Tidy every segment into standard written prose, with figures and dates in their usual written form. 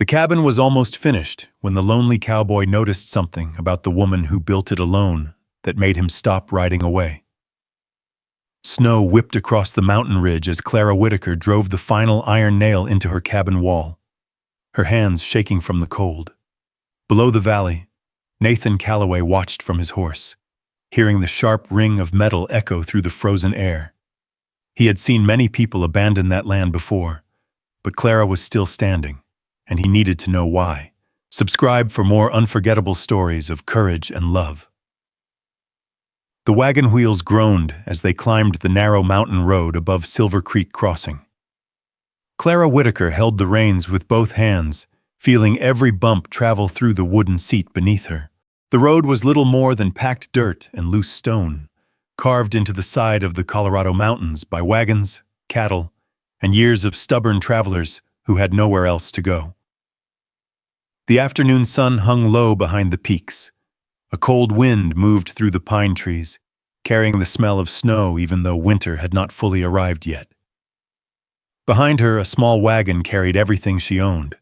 The cabin was almost finished when the lonely cowboy noticed something about the woman who built it alone that made him stop riding away. Snow whipped across the mountain ridge as Clara Whitaker drove the final iron nail into her cabin wall, her hands shaking from the cold. Below the valley, Nathan Calloway watched from his horse, hearing the sharp ring of metal echo through the frozen air. He had seen many people abandon that land before, but Clara was still standing, and he needed to know why. Subscribe for more unforgettable stories of courage and love. The wagon wheels groaned as they climbed the narrow mountain road above Silver Creek Crossing. Clara Whitaker held the reins with both hands, feeling every bump travel through the wooden seat beneath her. The road was little more than packed dirt and loose stone, carved into the side of the Colorado mountains by wagons, cattle, and years of stubborn travelers who had nowhere else to go. The afternoon sun hung low behind the peaks. A cold wind moved through the pine trees, carrying the smell of snow even though winter had not fully arrived yet. Behind her, a small wagon carried everything she owned: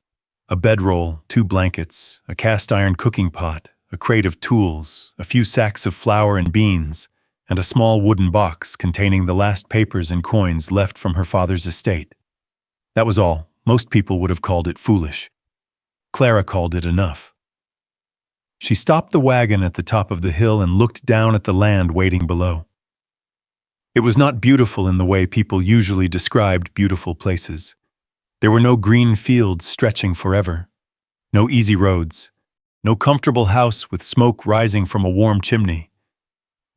a bedroll, 2 blankets, a cast-iron cooking pot, a crate of tools, a few sacks of flour and beans, and a small wooden box containing the last papers and coins left from her father's estate. That was all. Most people would have called it foolish. Clara called it enough. She stopped the wagon at the top of the hill and looked down at the land waiting below. It was not beautiful in the way people usually described beautiful places. There were no green fields stretching forever, no easy roads, no comfortable house with smoke rising from a warm chimney.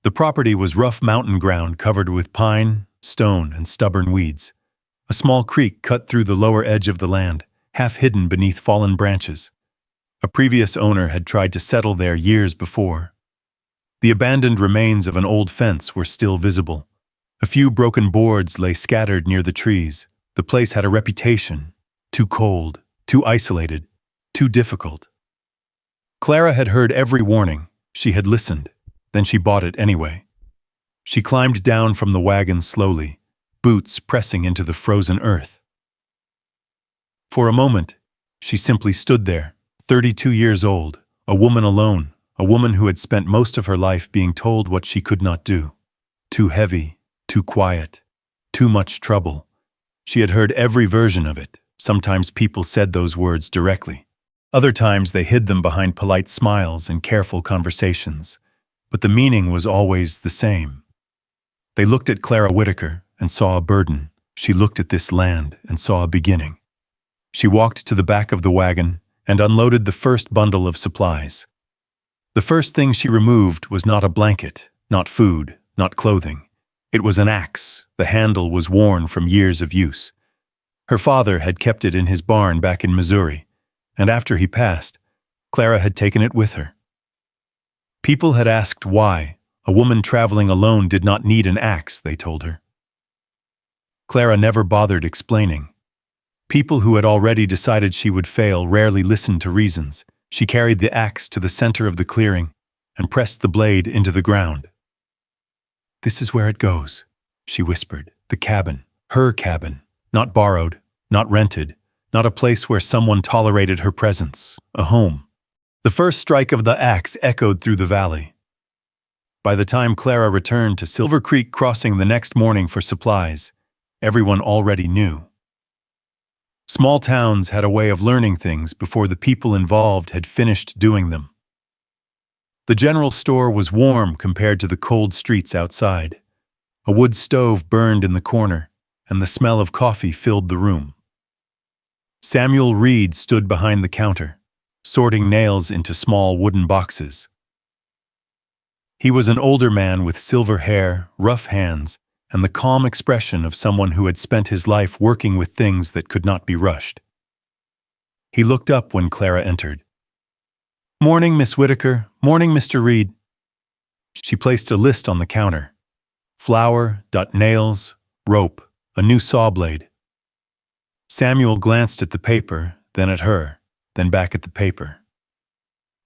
The property was rough mountain ground covered with pine, stone, and stubborn weeds. A small creek cut through the lower edge of the land, half hidden beneath fallen branches. A previous owner had tried to settle there years before. The abandoned remains of an old fence were still visible. A few broken boards lay scattered near the trees. The place had a reputation: too cold, too isolated, too difficult. Clara had heard every warning. She had listened. Then she bought it anyway. She climbed down from the wagon slowly, boots pressing into the frozen earth. For a moment, she simply stood there, 32 years old, a woman alone, a woman who had spent most of her life being told what she could not do. Too heavy, too quiet, too much trouble. She had heard every version of it. Sometimes people said those words directly. Other times they hid them behind polite smiles and careful conversations. But the meaning was always the same. They looked at Clara Whitaker and saw a burden. She looked at this land and saw a beginning. She walked to the back of the wagon and unloaded the first bundle of supplies. The first thing she removed was not a blanket, not food, not clothing. It was an axe. The handle was worn from years of use. Her father had kept it in his barn back in Missouri, and after he passed, Clara had taken it with her. People had asked why. A woman traveling alone did not need an axe, they told her. Clara never bothered explaining. People who had already decided she would fail rarely listened to reasons. She carried the axe to the center of the clearing and pressed the blade into the ground. "This is where it goes," she whispered. "The cabin, her cabin, not borrowed, not rented, not a place where someone tolerated her presence, a home." The first strike of the axe echoed through the valley. By the time Clara returned to Silver Creek Crossing the next morning for supplies, everyone already knew. Small towns had a way of learning things before the people involved had finished doing them. The general store was warm compared to the cold streets outside. A wood stove burned in the corner, and the smell of coffee filled the room. Samuel Reed stood behind the counter, sorting nails into small wooden boxes. He was an older man with silver hair, rough hands, and the calm expression of someone who had spent his life working with things that could not be rushed. He looked up when Clara entered. "Morning, Miss Whitaker. Morning, Mr. Reed." She placed a list on the counter: flour, nails, rope, a new saw blade. Samuel glanced at the paper, then at her, then back at the paper.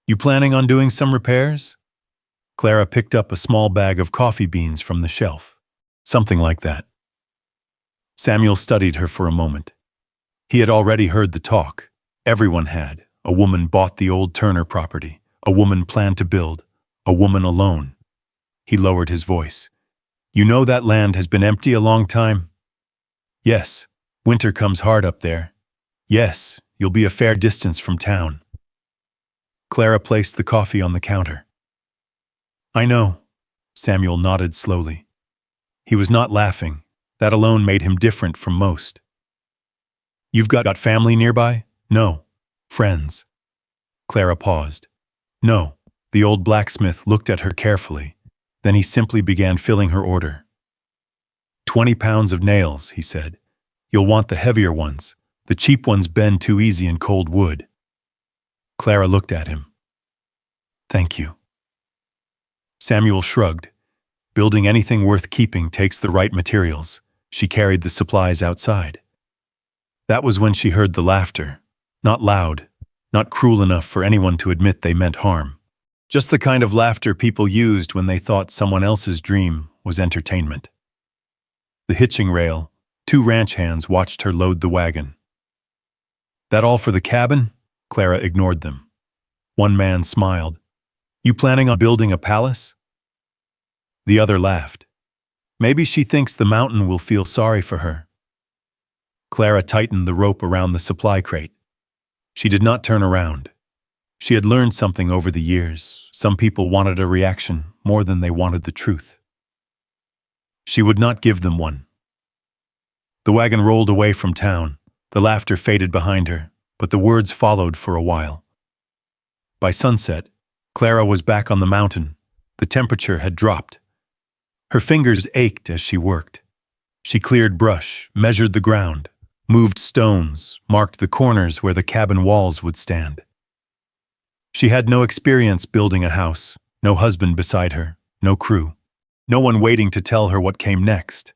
"You planning on doing some repairs?" Clara picked up a small bag of coffee beans from the shelf. "Something like that." Samuel studied her for a moment. He had already heard the talk. Everyone had. A woman bought the old Turner property. A woman planned to build. A woman alone. He lowered his voice. You know that land has been empty a long time? Yes. Winter comes hard up there. Yes, you'll be a fair distance from town. Clara placed the coffee on the counter. I know. Samuel nodded slowly. He was not laughing. That alone made him different from most. You've got family nearby? No. Friends. Clara paused. No. The old blacksmith looked at her carefully. Then he simply began filling her order. 20 pounds of nails, he said. You'll want the heavier ones. The cheap ones bend too easy in cold wood. Clara looked at him. Thank you. Samuel shrugged. Building anything worth keeping takes the right materials. She carried the supplies outside. That was when she heard the laughter. Not loud, not cruel enough for anyone to admit they meant harm. Just the kind of laughter people used when they thought someone else's dream was entertainment. The hitching rail, 2 ranch hands watched her load the wagon. That all for the cabin? Clara ignored them. One man smiled. You planning on building a palace? The other laughed. Maybe she thinks the mountain will feel sorry for her. Clara tightened the rope around the supply crate. She did not turn around. She had learned something over the years. Some people wanted a reaction more than they wanted the truth. She would not give them one. The wagon rolled away from town. The laughter faded behind her, but the words followed for a while. By sunset, Clara was back on the mountain. The temperature had dropped. Her fingers ached as she worked. She cleared brush, measured the ground, moved stones, marked the corners where the cabin walls would stand. She had no experience building a house, no husband beside her, no crew, no one waiting to tell her what came next.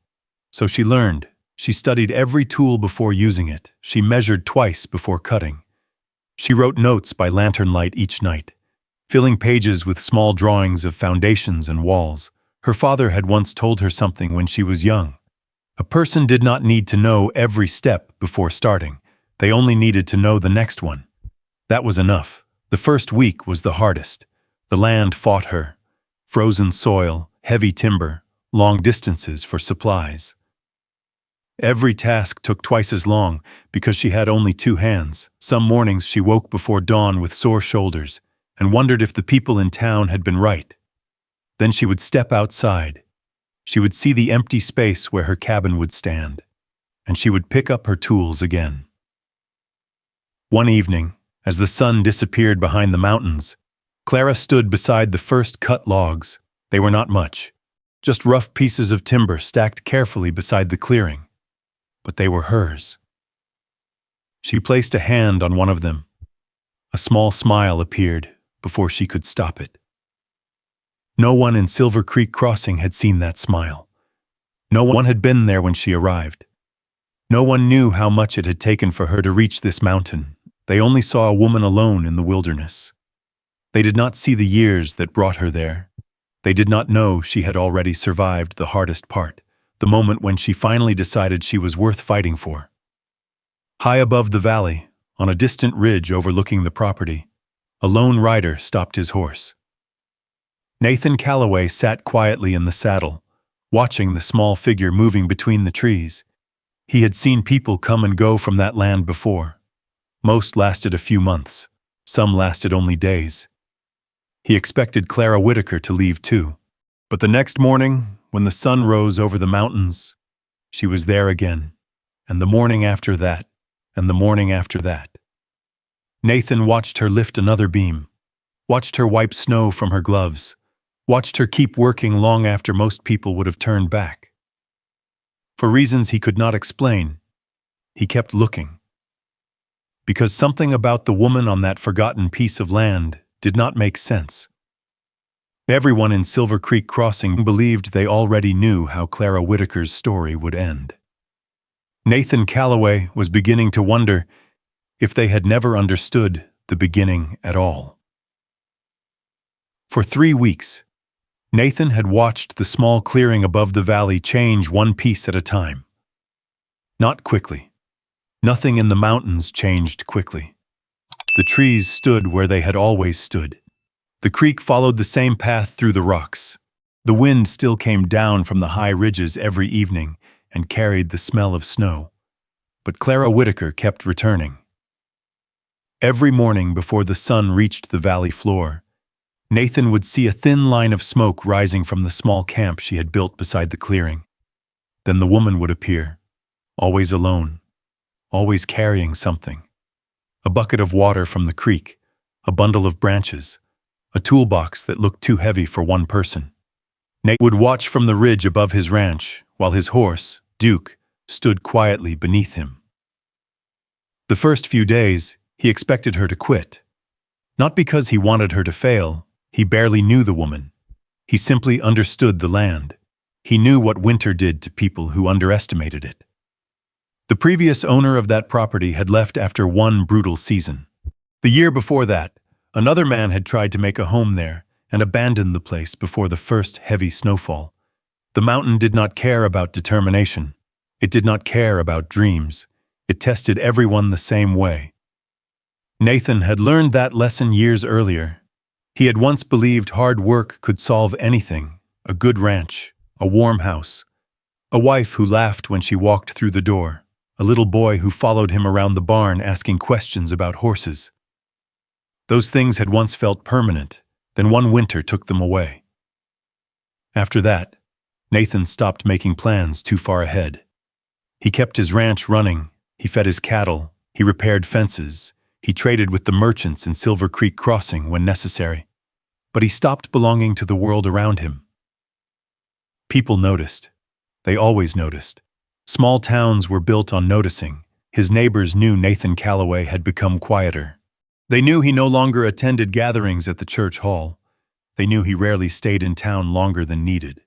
So she learned. She studied every tool before using it. She measured twice before cutting. She wrote notes by lantern light each night, filling pages with small drawings of foundations and walls. Her father had once told her something when she was young. A person did not need to know every step before starting. They only needed to know the next one. That was enough. The first week was the hardest. The land fought her. Frozen soil, heavy timber, long distances for supplies. Every task took twice as long because she had only 2 hands. Some mornings she woke before dawn with sore shoulders and wondered if the people in town had been right. Then she would step outside. She would see the empty space where her cabin would stand, and she would pick up her tools again. One evening, as the sun disappeared behind the mountains, Clara stood beside the first cut logs. They were not much, just rough pieces of timber stacked carefully beside the clearing. But they were hers. She placed a hand on one of them. A small smile appeared before she could stop it. No one in Silver Creek Crossing had seen that smile. No one had been there when she arrived. No one knew how much it had taken for her to reach this mountain. They only saw a woman alone in the wilderness. They did not see the years that brought her there. They did not know she had already survived the hardest part, the moment when she finally decided she was worth fighting for. High above the valley, on a distant ridge overlooking the property, a lone rider stopped his horse. Nathan Calloway sat quietly in the saddle, watching the small figure moving between the trees. He had seen people come and go from that land before. Most lasted a few months. Some lasted only days. He expected Clara Whitaker to leave too. But the next morning, when the sun rose over the mountains, she was there again, and the morning after that, and the morning after that. Nathan watched her lift another beam, watched her wipe snow from her gloves, watched her keep working long after most people would have turned back. For reasons he could not explain, he kept looking. Because something about the woman on that forgotten piece of land did not make sense. Everyone in Silver Creek Crossing believed they already knew how Clara Whitaker's story would end. Nathan Calloway was beginning to wonder if they had never understood the beginning at all. For 3 weeks, Nathan had watched the small clearing above the valley change one piece at a time. Not quickly. Nothing in the mountains changed quickly. The trees stood where they had always stood. The creek followed the same path through the rocks. The wind still came down from the high ridges every evening and carried the smell of snow. But Clara Whitaker kept returning. Every morning before the sun reached the valley floor, Nathan would see a thin line of smoke rising from the small camp she had built beside the clearing. Then the woman would appear, always alone, always carrying something. A bucket of water from the creek, a bundle of branches, a toolbox that looked too heavy for one person. Nate would watch from the ridge above his ranch while his horse, Duke, stood quietly beneath him. The first few days, he expected her to quit. Not because he wanted her to fail, he barely knew the woman. He simply understood the land. He knew what winter did to people who underestimated it. The previous owner of that property had left after one brutal season. The year before that, another man had tried to make a home there and abandoned the place before the first heavy snowfall. The mountain did not care about determination. It did not care about dreams. It tested everyone the same way. Nathan had learned that lesson years earlier. He had once believed hard work could solve anything: a good ranch, a warm house, a wife who laughed when she walked through the door, a little boy who followed him around the barn asking questions about horses. Those things had once felt permanent, then one winter took them away. After that, Nathan stopped making plans too far ahead. He kept his ranch running, he fed his cattle, he repaired fences, he traded with the merchants in Silver Creek Crossing when necessary. But he stopped belonging to the world around him. People noticed. They always noticed. Small towns were built on noticing. His neighbors knew Nathan Calloway had become quieter. They knew he no longer attended gatherings at the church hall. They knew he rarely stayed in town longer than needed.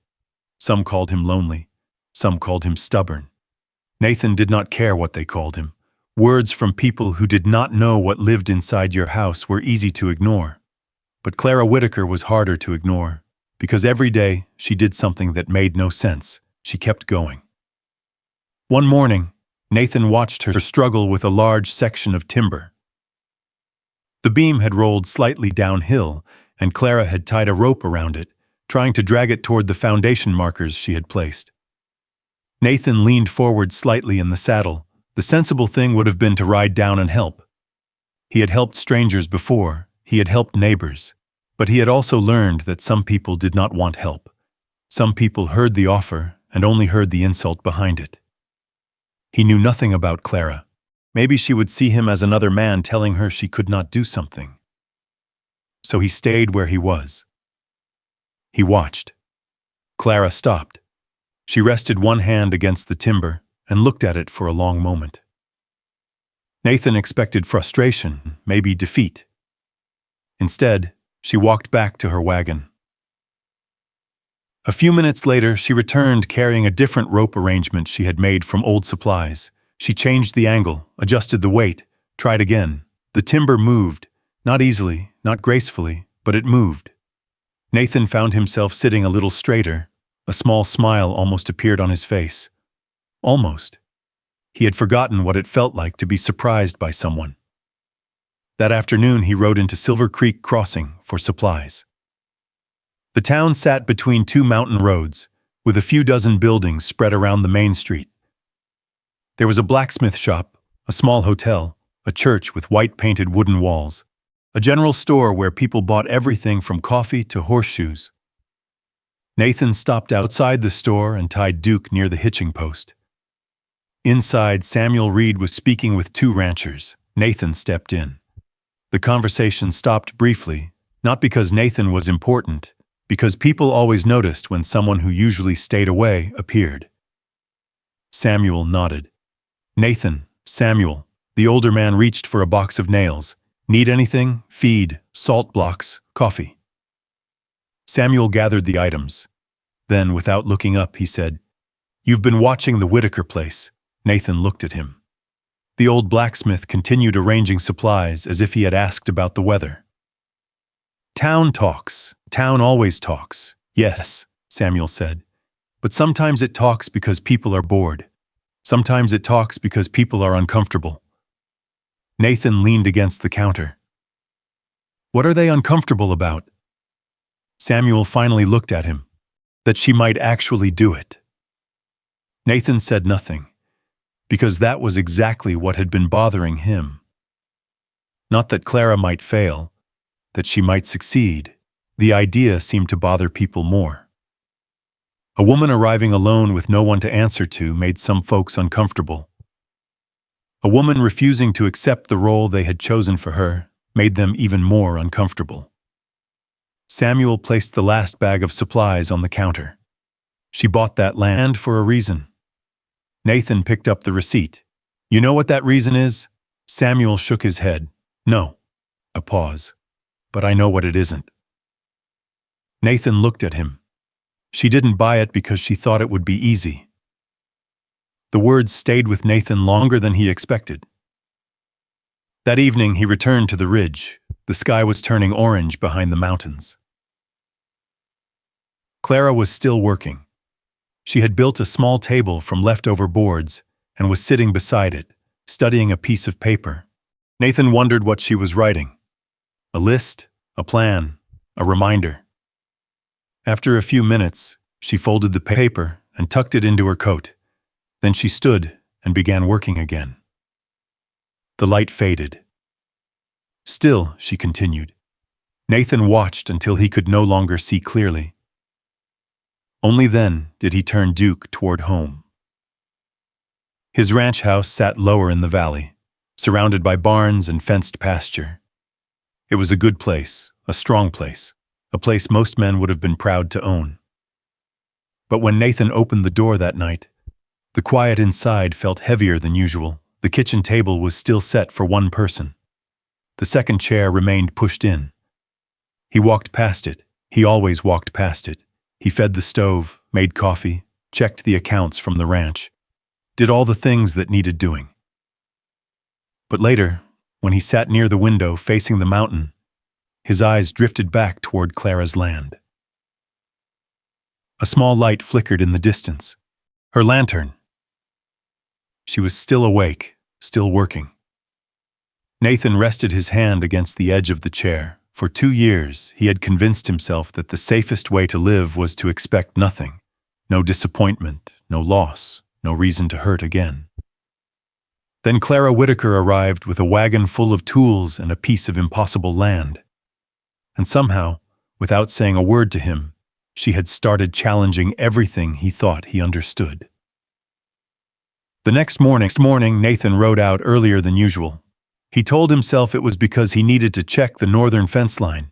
Some called him lonely. Some called him stubborn. Nathan did not care what they called him. Words from people who did not know what lived inside your house were easy to ignore. But Clara Whitaker was harder to ignore, because every day she did something that made no sense. She kept going. One morning, Nathan watched her struggle with a large section of timber. The beam had rolled slightly downhill, and Clara had tied a rope around it, trying to drag it toward the foundation markers she had placed. Nathan leaned forward slightly in the saddle. The sensible thing would have been to ride down and help. He had helped strangers before, he had helped neighbors, but he had also learned that some people did not want help. Some people heard the offer and only heard the insult behind it. He knew nothing about Clara. Maybe she would see him as another man telling her she could not do something. So he stayed where he was. He watched. Clara stopped. She rested one hand against the timber and looked at it for a long moment. Nathan expected frustration, maybe defeat. Instead, she walked back to her wagon. A few minutes later, she returned carrying a different rope arrangement she had made from old supplies. She changed the angle, adjusted the weight, tried again. The timber moved, not easily, not gracefully, but it moved. Nathan found himself sitting a little straighter. A small smile almost appeared on his face. Almost. He had forgotten what it felt like to be surprised by someone. That afternoon, he rode into Silver Creek Crossing for supplies. The town sat between two mountain roads, with a few dozen buildings spread around the main street. There was a blacksmith shop, a small hotel, a church with white-painted wooden walls, a general store where people bought everything from coffee to horseshoes. Nathan stopped outside the store and tied Duke near the hitching post. Inside, Samuel Reed was speaking with two ranchers. Nathan stepped in. The conversation stopped briefly, not because Nathan was important, because people always noticed when someone who usually stayed away appeared. Samuel nodded. Nathan, Samuel. The older man reached for a box of nails. Need anything? Feed, salt blocks, coffee. Samuel gathered the items. Then, without looking up, he said, "You've been watching the Whitaker place." Nathan looked at him. The old blacksmith continued arranging supplies as if he had asked about the weather. "Town talks. Town always talks." "Yes," Samuel said. "But sometimes it talks because people are bored. Sometimes it talks because people are uncomfortable." Nathan leaned against the counter. What are they uncomfortable about? Samuel finally looked at him. That she might actually do it. Nathan said nothing, because that was exactly what had been bothering him. Not that Clara might fail, that she might succeed. The idea seemed to bother people more. A woman arriving alone with no one to answer to made some folks uncomfortable. A woman refusing to accept the role they had chosen for her made them even more uncomfortable. Samuel placed the last bag of supplies on the counter. She bought that land for a reason. Nathan picked up the receipt. You know what that reason is? Samuel shook his head. No. A pause. But I know what it isn't. Nathan looked at him. She didn't buy it because she thought it would be easy. The words stayed with Nathan longer than he expected. That evening he returned to the ridge. The sky was turning orange behind the mountains. Clara was still working. She had built a small table from leftover boards and was sitting beside it, studying a piece of paper. Nathan wondered what she was writing. A list, a plan, a reminder. After a few minutes, she folded the paper and tucked it into her coat. Then she stood and began working again. The light faded. Still, she continued. Nathan watched until he could no longer see clearly. Only then did he turn Duke toward home. His ranch house sat lower in the valley, surrounded by barns and fenced pasture. It was a good place, a strong place, a place most men would have been proud to own. But when Nathan opened the door that night, the quiet inside felt heavier than usual. The kitchen table was still set for one person. The second chair remained pushed in. He walked past it. He always walked past it. He fed the stove, made coffee, checked the accounts from the ranch, did all the things that needed doing. But later, when he sat near the window facing the mountain, his eyes drifted back toward Clara's land. A small light flickered in the distance. Her lantern. She was still awake, still working. Nathan rested his hand against the edge of the chair. For 2 years, he had convinced himself that the safest way to live was to expect nothing. No disappointment, no loss, no reason to hurt again. Then Clara Whitaker arrived with a wagon full of tools and a piece of impossible land. And somehow, without saying a word to him, she had started challenging everything he thought he understood. The next morning, Nathan rode out earlier than usual. He told himself it was because he needed to check the northern fence line.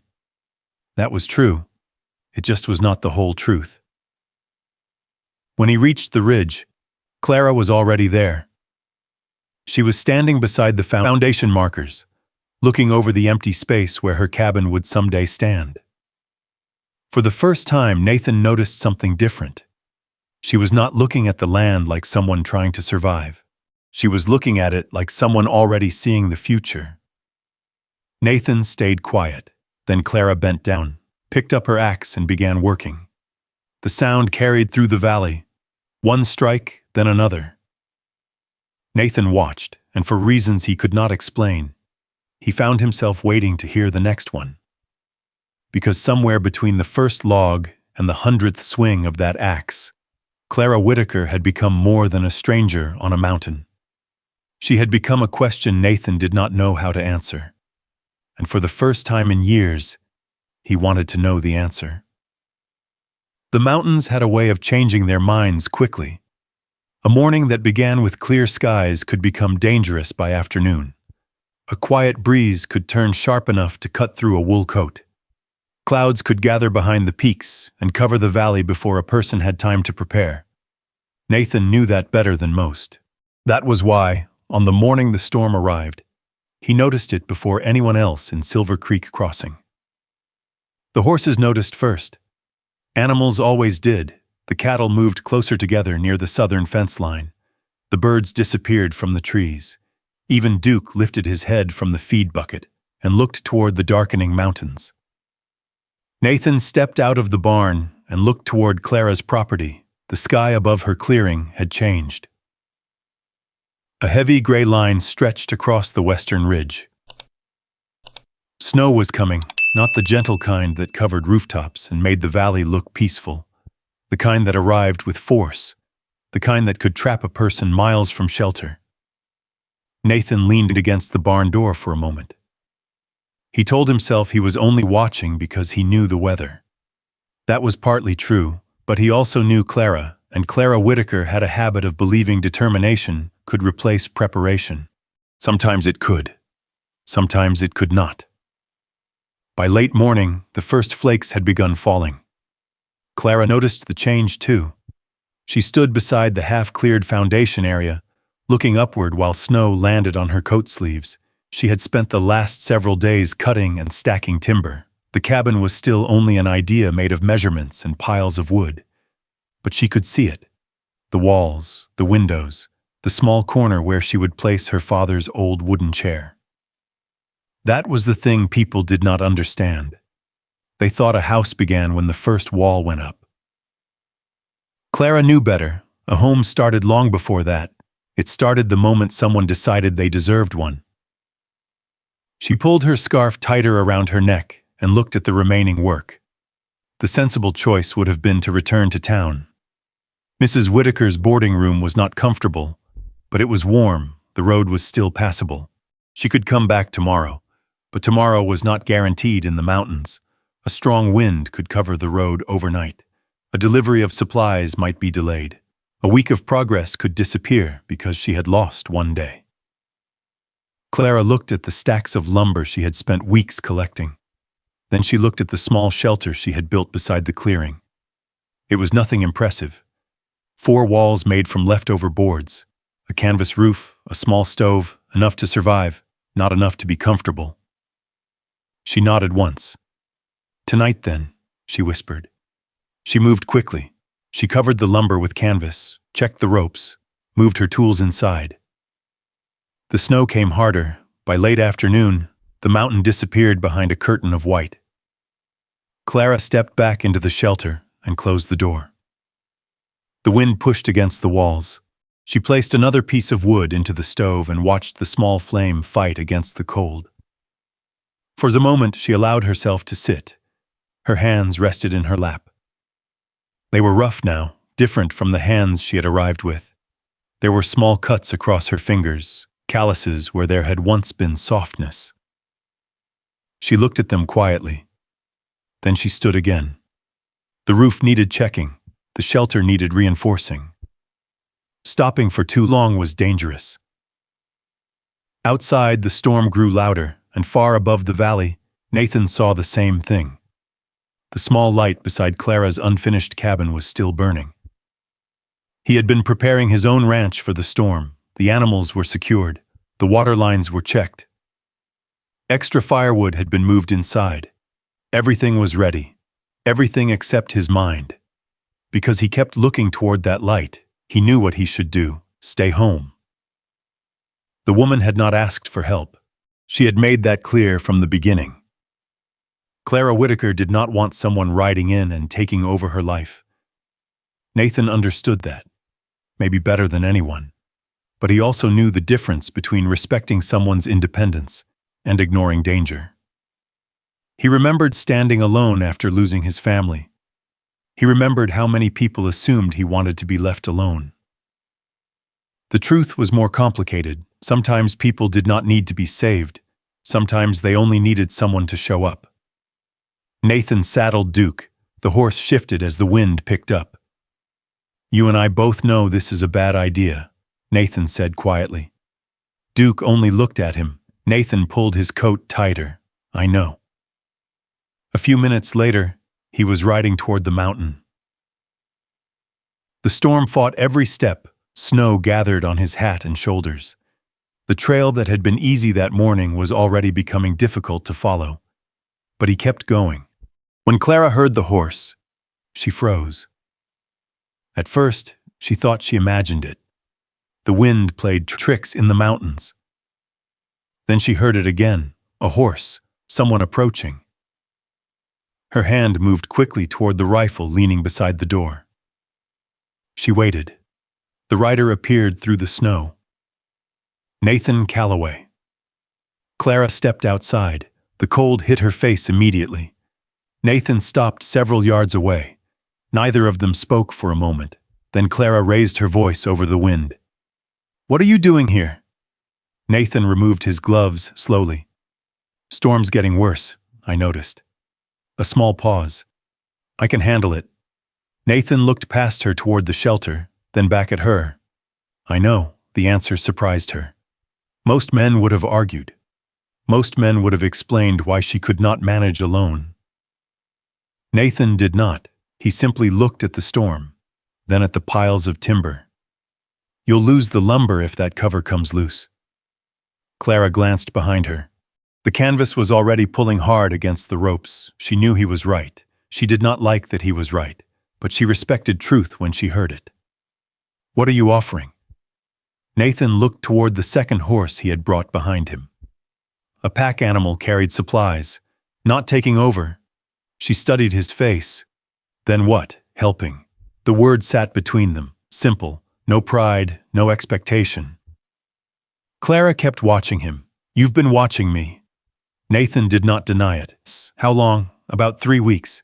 That was true. It just was not the whole truth. When he reached the ridge, Clara was already there. She was standing beside the foundation markers, looking over the empty space where her cabin would someday stand. For the first time, Nathan noticed something different. She was not looking at the land like someone trying to survive. She was looking at it like someone already seeing the future. Nathan stayed quiet. Then Clara bent down, picked up her axe and began working. The sound carried through the valley. One strike, then another. Nathan watched, and for reasons he could not explain, he found himself waiting to hear the next one. Because somewhere between the first log and the 100th swing of that axe, Clara Whitaker had become more than a stranger on a mountain. She had become a question Nathan did not know how to answer. And for the first time in years, he wanted to know the answer. The mountains had a way of changing their minds quickly. A morning that began with clear skies could become dangerous by afternoon. A quiet breeze could turn sharp enough to cut through a wool coat. Clouds could gather behind the peaks and cover the valley before a person had time to prepare. Nathan knew that better than most. That was why, on the morning the storm arrived, he noticed it before anyone else in Silver Creek Crossing. The horses noticed first. Animals always did. The cattle moved closer together near the southern fence line. The birds disappeared from the trees. Even Duke lifted his head from the feed bucket and looked toward the darkening mountains. Nathan stepped out of the barn and looked toward Clara's property. The sky above her clearing had changed. A heavy gray line stretched across the western ridge. Snow was coming, not the gentle kind that covered rooftops and made the valley look peaceful, the kind that arrived with force, the kind that could trap a person miles from shelter. Nathan leaned against the barn door for a moment. He told himself he was only watching because he knew the weather. That was partly true, but he also knew Clara, and Clara Whitaker had a habit of believing determination could replace preparation. Sometimes it could. Sometimes it could not. By late morning, the first flakes had begun falling. Clara noticed the change too. She stood beside the half-cleared foundation area, looking upward while snow landed on her coat sleeves. She had spent the last several days cutting and stacking timber. The cabin was still only an idea made of measurements and piles of wood. But she could see it. The walls, the windows, the small corner where she would place her father's old wooden chair. That was the thing people did not understand. They thought a house began when the first wall went up. Clara knew better. A home started long before that. It started the moment someone decided they deserved one. She pulled her scarf tighter around her neck and looked at the remaining work. The sensible choice would have been to return to town. Mrs. Whitaker's boarding room was not comfortable, but it was warm. The road was still passable. She could come back tomorrow, but tomorrow was not guaranteed in the mountains. A strong wind could cover the road overnight. A delivery of supplies might be delayed. A week of progress could disappear because she had lost one day. Clara looked at the stacks of lumber she had spent weeks collecting. Then she looked at the small shelter she had built beside the clearing. It was nothing impressive. 4 walls made from leftover boards, a canvas roof, a small stove, enough to survive, not enough to be comfortable. She nodded once. "Tonight, then," she whispered. She moved quickly. She covered the lumber with canvas, checked the ropes, moved her tools inside. The snow came harder. By late afternoon, the mountain disappeared behind a curtain of white. Clara stepped back into the shelter and closed the door. The wind pushed against the walls. She placed another piece of wood into the stove and watched the small flame fight against the cold. For a moment, she allowed herself to sit. Her hands rested in her lap. They were rough now, different from the hands she had arrived with. There were small cuts across her fingers, calluses where there had once been softness. She looked at them quietly. Then she stood again. The roof needed checking. The shelter needed reinforcing. Stopping for too long was dangerous. Outside, the storm grew louder, and far above the valley, Nathan saw the same thing. The small light beside Clara's unfinished cabin was still burning. He had been preparing his own ranch for the storm. The animals were secured. The water lines were checked. Extra firewood had been moved inside. Everything was ready. Everything except his mind. Because he kept looking toward that light, he knew what he should do: stay home. The woman had not asked for help. She had made that clear from the beginning. Clara Whitaker did not want someone riding in and taking over her life. Nathan understood that, maybe better than anyone. But he also knew the difference between respecting someone's independence and ignoring danger. He remembered standing alone after losing his family. He remembered how many people assumed he wanted to be left alone. The truth was more complicated. Sometimes people did not need to be saved. Sometimes they only needed someone to show up. Nathan saddled Duke. The horse shifted as the wind picked up. "You and I both know this is a bad idea," Nathan said quietly. Duke only looked at him. Nathan pulled his coat tighter. "I know." A few minutes later, he was riding toward the mountain. The storm fought every step. Snow gathered on his hat and shoulders. The trail that had been easy that morning was already becoming difficult to follow. But he kept going. When Clara heard the horse, she froze. At first, she thought she imagined it. The wind played tricks in the mountains. Then she heard it again, a horse, someone approaching. Her hand moved quickly toward the rifle leaning beside the door. She waited. The rider appeared through the snow. Nathan Calloway. Clara stepped outside. The cold hit her face immediately. Nathan stopped several yards away. Neither of them spoke for a moment. Then Clara raised her voice over the wind. "What are you doing here?" Nathan removed his gloves slowly. "Storm's getting worse," I noticed. A small pause. "I can handle it." Nathan looked past her toward the shelter, then back at her. "I know," the answer surprised her. Most men would have argued. Most men would have explained why she could not manage alone. Nathan did not. He simply looked at the storm, then at the piles of timber. "You'll lose the lumber if that cover comes loose." Clara glanced behind her. The canvas was already pulling hard against the ropes. She knew he was right. She did not like that he was right, but she respected truth when she heard it. "What are you offering?" Nathan looked toward the second horse he had brought behind him. A pack animal carried supplies, not taking over. She studied his face. Then what? Helping. The word sat between them, simple, no pride, no expectation. Clara kept watching him. "You've been watching me." Nathan did not deny it. "How long?" "About 3 weeks."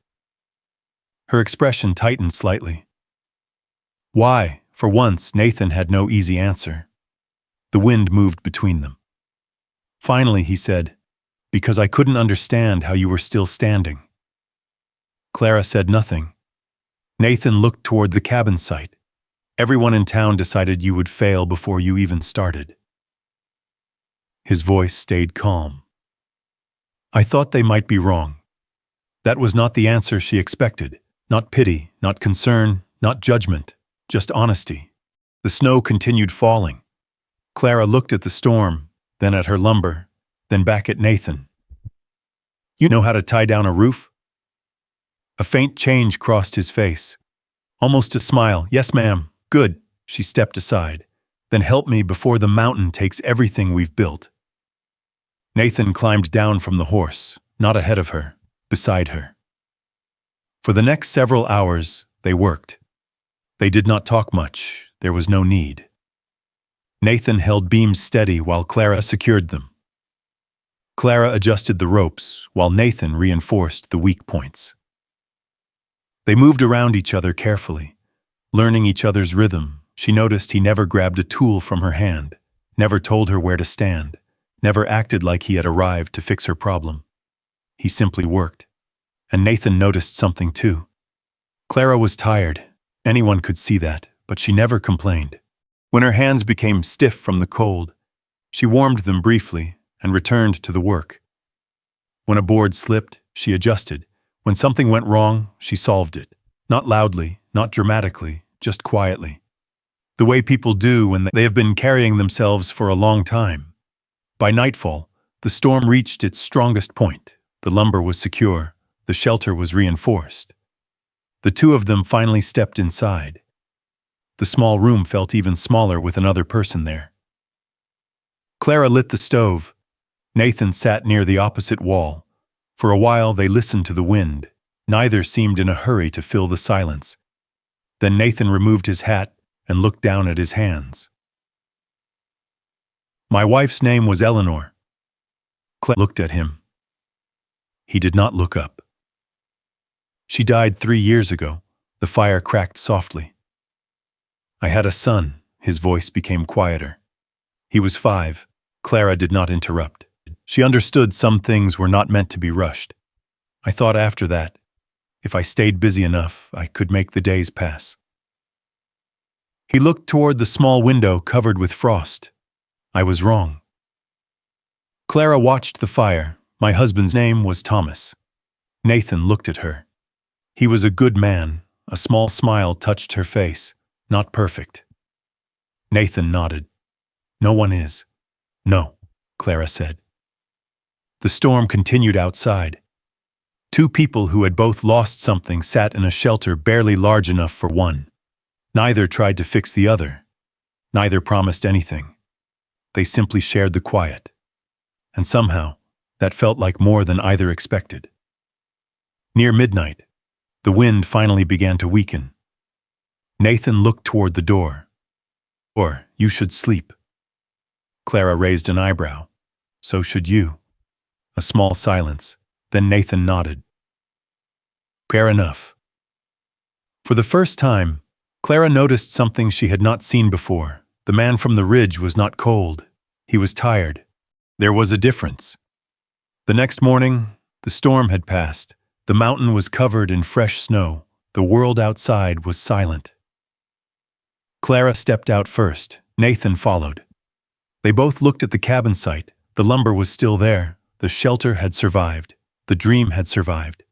Her expression tightened slightly. Why? For once, Nathan had no easy answer. The wind moved between them. Finally, he said, "Because I couldn't understand how you were still standing." Clara said nothing. Nathan looked toward the cabin site. "Everyone in town decided you would fail before you even started." His voice stayed calm. "I thought they might be wrong." That was not the answer she expected. Not pity, not concern, not judgment, just honesty. The snow continued falling. Clara looked at the storm, then at her lumber, then back at Nathan. "You know how to tie down a roof?" A faint change crossed his face. Almost a smile. "Yes, ma'am." "Good." She stepped aside. "Then help me before the mountain takes everything we've built." Nathan climbed down from the horse, not ahead of her, beside her. For the next several hours, they worked. They did not talk much. There was no need. Nathan held beams steady while Clara secured them. Clara adjusted the ropes while Nathan reinforced the weak points. They moved around each other carefully, learning each other's rhythm. She noticed he never grabbed a tool from her hand, never told her where to stand, never acted like he had arrived to fix her problem. He simply worked. And Nathan noticed something too. Clara was tired. Anyone could see that, but she never complained. When her hands became stiff from the cold, she warmed them briefly and returned to the work. When a board slipped, she adjusted. When something went wrong, she solved it. Not loudly, not dramatically, just quietly. The way people do when they have been carrying themselves for a long time. By nightfall, the storm reached its strongest point. The lumber was secure. The shelter was reinforced. The two of them finally stepped inside. The small room felt even smaller with another person there. Clara lit the stove. Nathan sat near the opposite wall. For a while they listened to the wind. Neither seemed in a hurry to fill the silence. Then Nathan removed his hat and looked down at his hands. "My wife's name was Eleanor." Clara looked at him. He did not look up. "She died 3 years ago." The fire cracked softly. "I had a son." His voice became quieter. "He was 5. Clara did not interrupt. She understood some things were not meant to be rushed. "I thought after that, if I stayed busy enough, I could make the days pass." He looked toward the small window covered with frost. "I was wrong." Clara watched the fire. "My husband's name was Thomas." Nathan looked at her. He was a good man. A small smile touched her face. Not perfect. Nathan nodded. "No one is." "No," Clara said. The storm continued outside. 2 people who had both lost something sat in a shelter barely large enough for one. Neither tried to fix the other. Neither promised anything. They simply shared the quiet. And somehow, that felt like more than either expected. Near midnight, the wind finally began to weaken. Nathan looked toward the door. "Or, you should sleep." Clara raised an eyebrow. So should you. A small silence. Then Nathan nodded. Fair enough. For the first time, Clara noticed something she had not seen before. The man from the ridge was not cold. He was tired. There was a difference. The next morning, the storm had passed. The mountain was covered in fresh snow. The world outside was silent. Clara stepped out first. Nathan followed. They both looked at the cabin site. The lumber was still there. The shelter had survived. The dream had survived.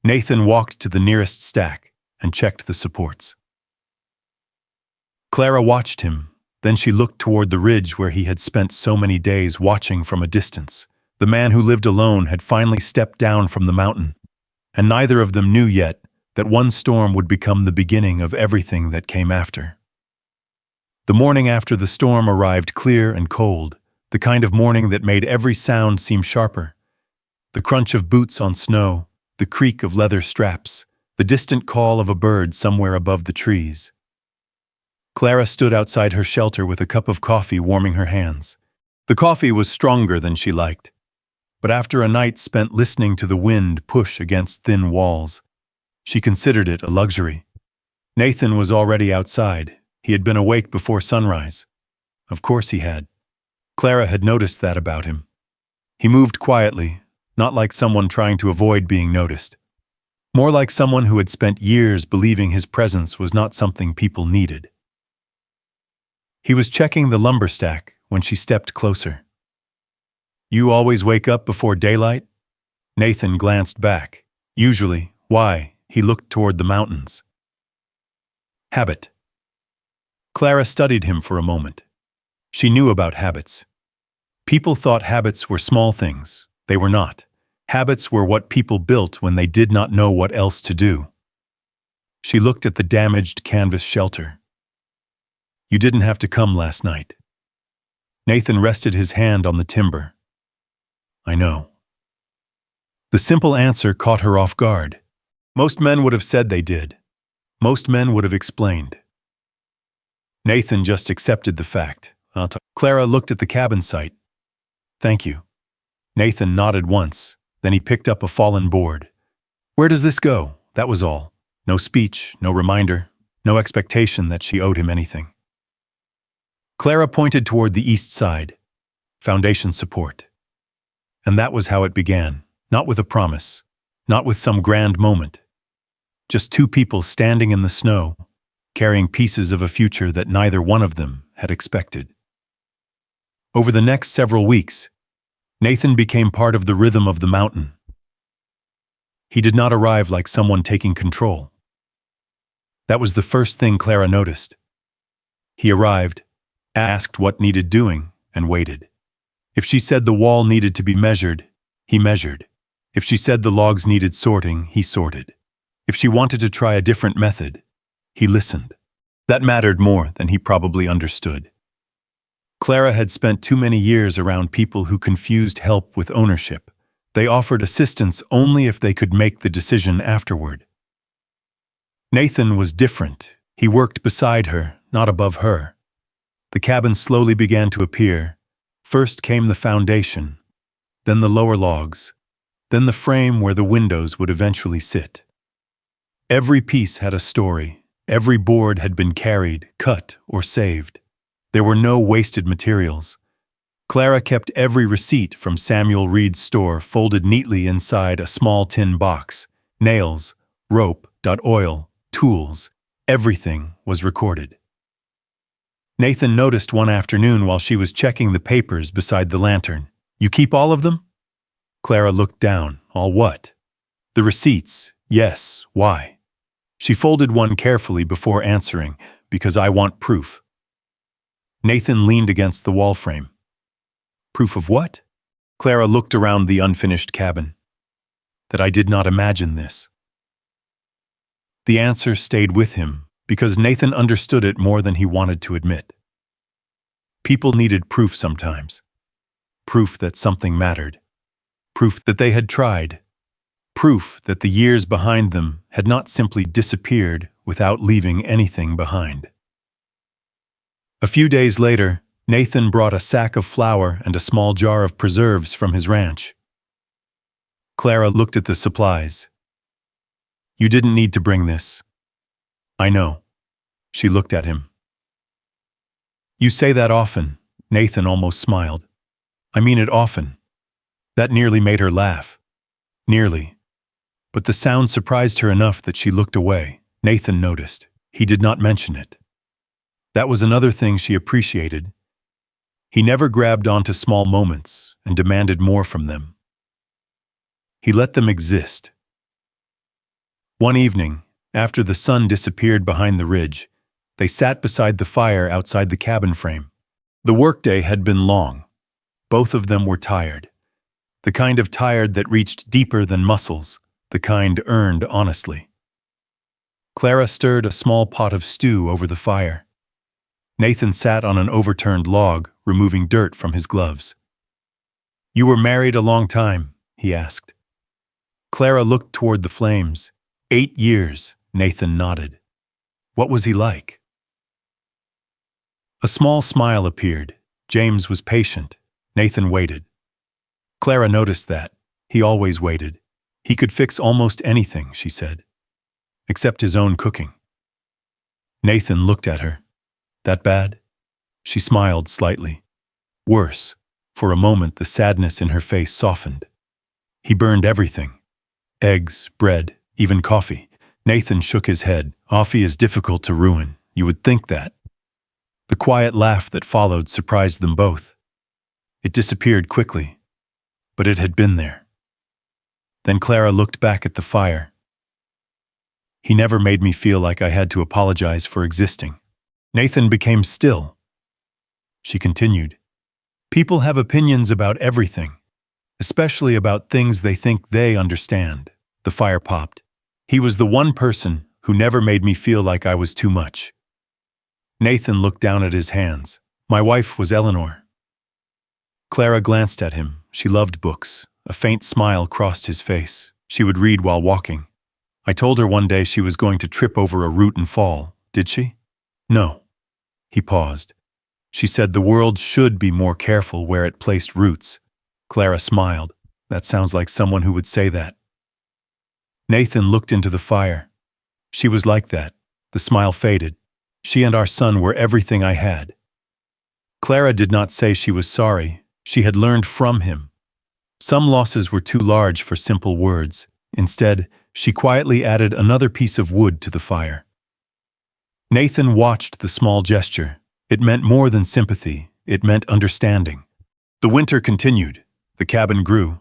Nathan walked to the nearest stack and checked the supports. Clara watched him. Then she looked toward the ridge where he had spent so many days watching from a distance. The man who lived alone had finally stepped down from the mountain, and neither of them knew yet that one storm would become the beginning of everything that came after. The morning after the storm arrived clear and cold, the kind of morning that made every sound seem sharper. The crunch of boots on snow, the creak of leather straps, the distant call of a bird somewhere above the trees. Clara stood outside her shelter with a cup of coffee warming her hands. The coffee was stronger than she liked, but after a night spent listening to the wind push against thin walls, she considered it a luxury. Nathan was already outside. He had been awake before sunrise. Of course he had. Clara had noticed that about him. He moved quietly, not like someone trying to avoid being noticed. More like someone who had spent years believing his presence was not something people needed. He was checking the lumber stack when she stepped closer. You always wake up before daylight? Nathan glanced back. Usually. Why? He looked toward the mountains. Habit. Clara studied him for a moment. She knew about habits. People thought habits were small things. They were not. Habits were what people built when they did not know what else to do. She looked at the damaged canvas shelter. You didn't have to come last night. Nathan rested his hand on the timber. I know. The simple answer caught her off guard. Most men would have said they did. Most men would have explained. Nathan just accepted the fact. Clara looked at the cabin site. Thank you. Nathan nodded once, then he picked up a fallen board. Where does this go? That was all. No speech, no reminder, no expectation that she owed him anything. Clara pointed toward the east side. Foundation support. And that was how it began, not with a promise, not with some grand moment. Just two people standing in the snow, carrying pieces of a future that neither one of them had expected. Over the next several weeks, Nathan became part of the rhythm of the mountain. He did not arrive like someone taking control. That was the first thing Clara noticed. He arrived, asked what needed doing, and waited. If she said the wall needed to be measured, he measured. If she said the logs needed sorting, he sorted. If she wanted to try a different method, he listened. That mattered more than he probably understood. Clara had spent too many years around people who confused help with ownership. They offered assistance only if they could make the decision afterward. Nathan was different. He worked beside her, not above her. The cabin slowly began to appear. First came the foundation, then the lower logs, then the frame where the windows would eventually sit. Every piece had a story. Every board had been carried, cut, or saved. There were no wasted materials. Clara kept every receipt from Samuel Reed's store folded neatly inside a small tin box. Nails, rope, oil, tools, everything was recorded. Nathan noticed one afternoon while she was checking the papers beside the lantern. You keep all of them? Clara looked down. All what? The receipts. Yes, why? She folded one carefully before answering, because I want proof. Nathan leaned against the wall frame. Proof of what? Clara looked around the unfinished cabin. That I did not imagine this. The answer stayed with him, because Nathan understood it more than he wanted to admit. People needed proof sometimes. Proof that something mattered. Proof that they had tried. Proof that the years behind them had not simply disappeared without leaving anything behind. A few days later, Nathan brought a sack of flour and a small jar of preserves from his ranch. Clara looked at the supplies. You didn't need to bring this. I know. She looked at him. You say that often, Nathan almost smiled. I mean it often. That nearly made her laugh. Nearly. But the sound surprised her enough that she looked away. Nathan noticed. He did not mention it. That was another thing she appreciated. He never grabbed onto small moments and demanded more from them. He let them exist. One evening, after the sun disappeared behind the ridge, they sat beside the fire outside the cabin frame. The workday had been long. Both of them were tired. The kind of tired that reached deeper than muscles, the kind earned honestly. Clara stirred a small pot of stew over the fire. Nathan sat on an overturned log, removing dirt from his gloves. You were married a long time, he asked. Clara looked toward the flames. 8 years, Nathan nodded. What was he like? A small smile appeared. James was patient. Nathan waited. Clara noticed that. He always waited. He could fix almost anything, she said, except his own cooking. Nathan looked at her. That bad? She smiled slightly. Worse. For a moment, the sadness in her face softened. He burned everything. Eggs, bread, even coffee. Nathan shook his head. Coffee is difficult to ruin. You would think that. The quiet laugh that followed surprised them both. It disappeared quickly, but it had been there. Then Clara looked back at the fire. He never made me feel like I had to apologize for existing. Nathan became still. She continued. People have opinions about everything, especially about things they think they understand. The fire popped. He was the one person who never made me feel like I was too much. Nathan looked down at his hands. My wife was Eleanor. Clara glanced at him. She loved books. A faint smile crossed his face. She would read while walking. I told her one day she was going to trip over a root and fall. Did she? No. He paused. She said the world should be more careful where it placed roots. Clara smiled. That sounds like someone who would say that. Nathan looked into the fire. She was like that. The smile faded. She and our son were everything I had. Clara did not say she was sorry. She had learned from him. Some losses were too large for simple words. Instead, she quietly added another piece of wood to the fire. Nathan watched the small gesture. It meant more than sympathy. It meant understanding. The winter continued. The cabin grew.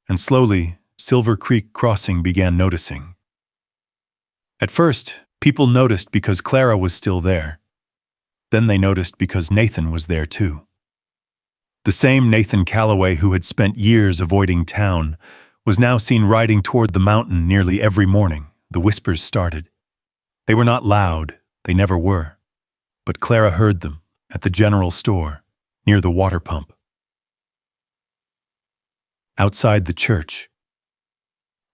And slowly, Silver Creek Crossing began noticing. At first, people noticed because Clara was still there. Then they noticed because Nathan was there too. The same Nathan Calloway who had spent years avoiding town was now seen riding toward the mountain nearly every morning. The whispers started. They were not loud, they never were. But Clara heard them at the general store, near the water pump. Outside the church.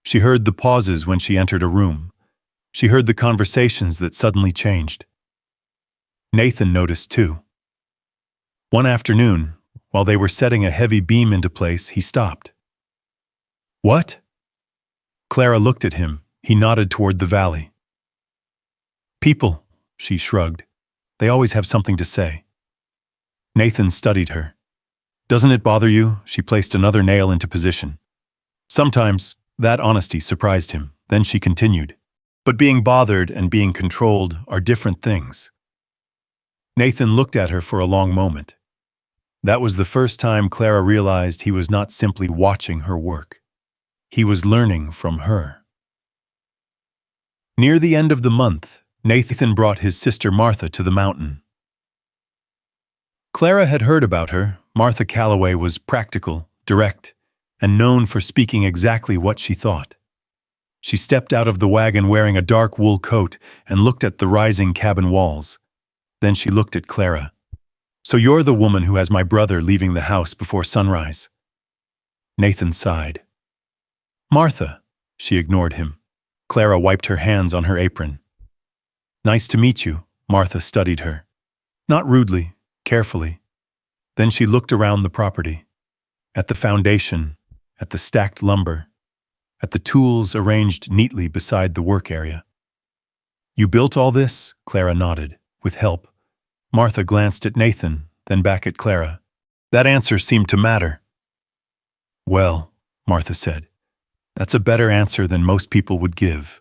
She heard the pauses when she entered a room. She heard the conversations that suddenly changed. Nathan noticed too. One afternoon, while they were setting a heavy beam into place, he stopped. What? Clara looked at him. He nodded toward the valley. People, she shrugged. They always have something to say. Nathan studied her. Doesn't it bother you? She placed another nail into position. Sometimes. That honesty surprised him. Then she continued. But being bothered and being controlled are different things. Nathan looked at her for a long moment. That was the first time Clara realized he was not simply watching her work. He was learning from her. Near the end of the month, Nathan brought his sister Martha to the mountain. Clara had heard about her. Martha Calloway was practical, direct, and known for speaking exactly what she thought. She stepped out of the wagon wearing a dark wool coat and looked at the rising cabin walls. Then she looked at Clara. So you're the woman who has my brother leaving the house before sunrise. Nathan sighed. Martha, she ignored him. Clara wiped her hands on her apron. Nice to meet you, Martha studied her. Not rudely, carefully. Then she looked around the property, at the foundation, at the stacked lumber, at the tools arranged neatly beside the work area. "You built all this?" Clara nodded, "with help." Martha glanced at Nathan, then back at Clara. That answer seemed to matter. "Well," Martha said, "that's a better answer than most people would give."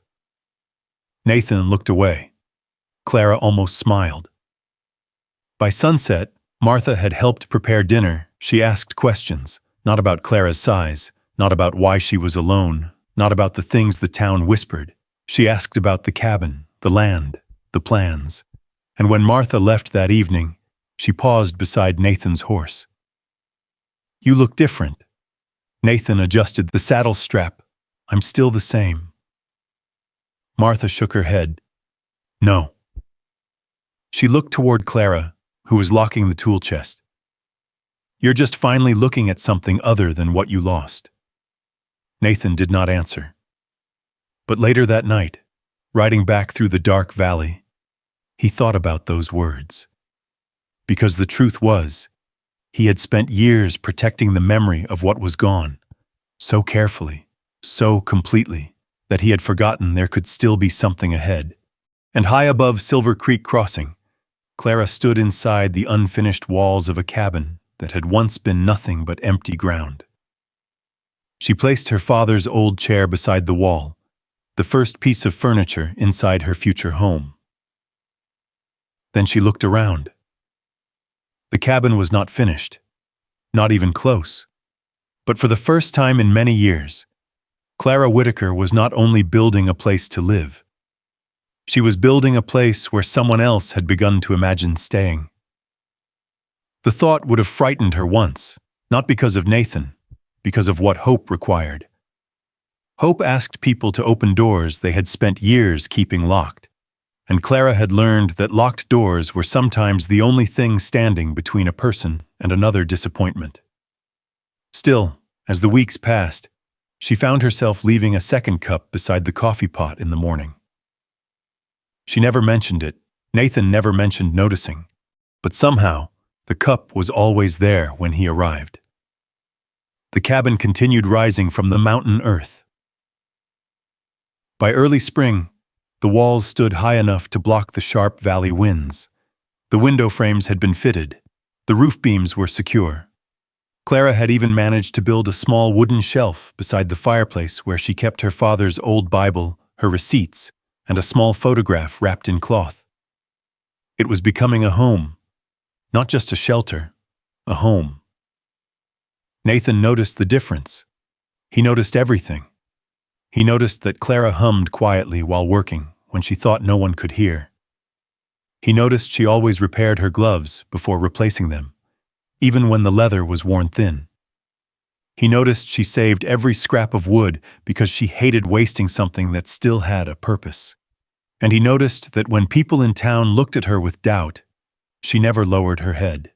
Nathan looked away. Clara almost smiled. By sunset, Martha had helped prepare dinner. She asked questions, not about Clara's size, not about why she was alone, not about the things the town whispered. She asked about the cabin, the land, the plans. And when Martha left that evening, she paused beside Nathan's horse. "You look different." Nathan adjusted the saddle strap. "I'm still the same." Martha shook her head. "No." She looked toward Clara, who was locking the tool chest. "You're just finally looking at something other than what you lost." Nathan did not answer. But later that night, riding back through the dark valley, he thought about those words. Because the truth was, he had spent years protecting the memory of what was gone, so carefully, so completely, that he had forgotten there could still be something ahead. And high above Silver Creek Crossing, Clara stood inside the unfinished walls of a cabin that had once been nothing but empty ground. She placed her father's old chair beside the wall, the first piece of furniture inside her future home. Then she looked around. The cabin was not finished, not even close. But for the first time in many years, Clara Whitaker was not only building a place to live. She was building a place where someone else had begun to imagine staying. The thought would have frightened her once, not because of Nathan, because of what hope required. Hope asked people to open doors they had spent years keeping locked, and Clara had learned that locked doors were sometimes the only thing standing between a person and another disappointment. Still, as the weeks passed, she found herself leaving a second cup beside the coffee pot in the morning. She never mentioned it, Nathan never mentioned noticing, but somehow, the cup was always there when he arrived. The cabin continued rising from the mountain earth. By early spring, the walls stood high enough to block the sharp valley winds. The window frames had been fitted. The roof beams were secure. Clara had even managed to build a small wooden shelf beside the fireplace where she kept her father's old Bible, her receipts, and a small photograph wrapped in cloth. It was becoming a home, not just a shelter, a home. Nathan noticed the difference. He noticed everything. He noticed that Clara hummed quietly while working when she thought no one could hear. He noticed she always repaired her gloves before replacing them, even when the leather was worn thin. He noticed she saved every scrap of wood because she hated wasting something that still had a purpose. And he noticed that when people in town looked at her with doubt, she never lowered her head.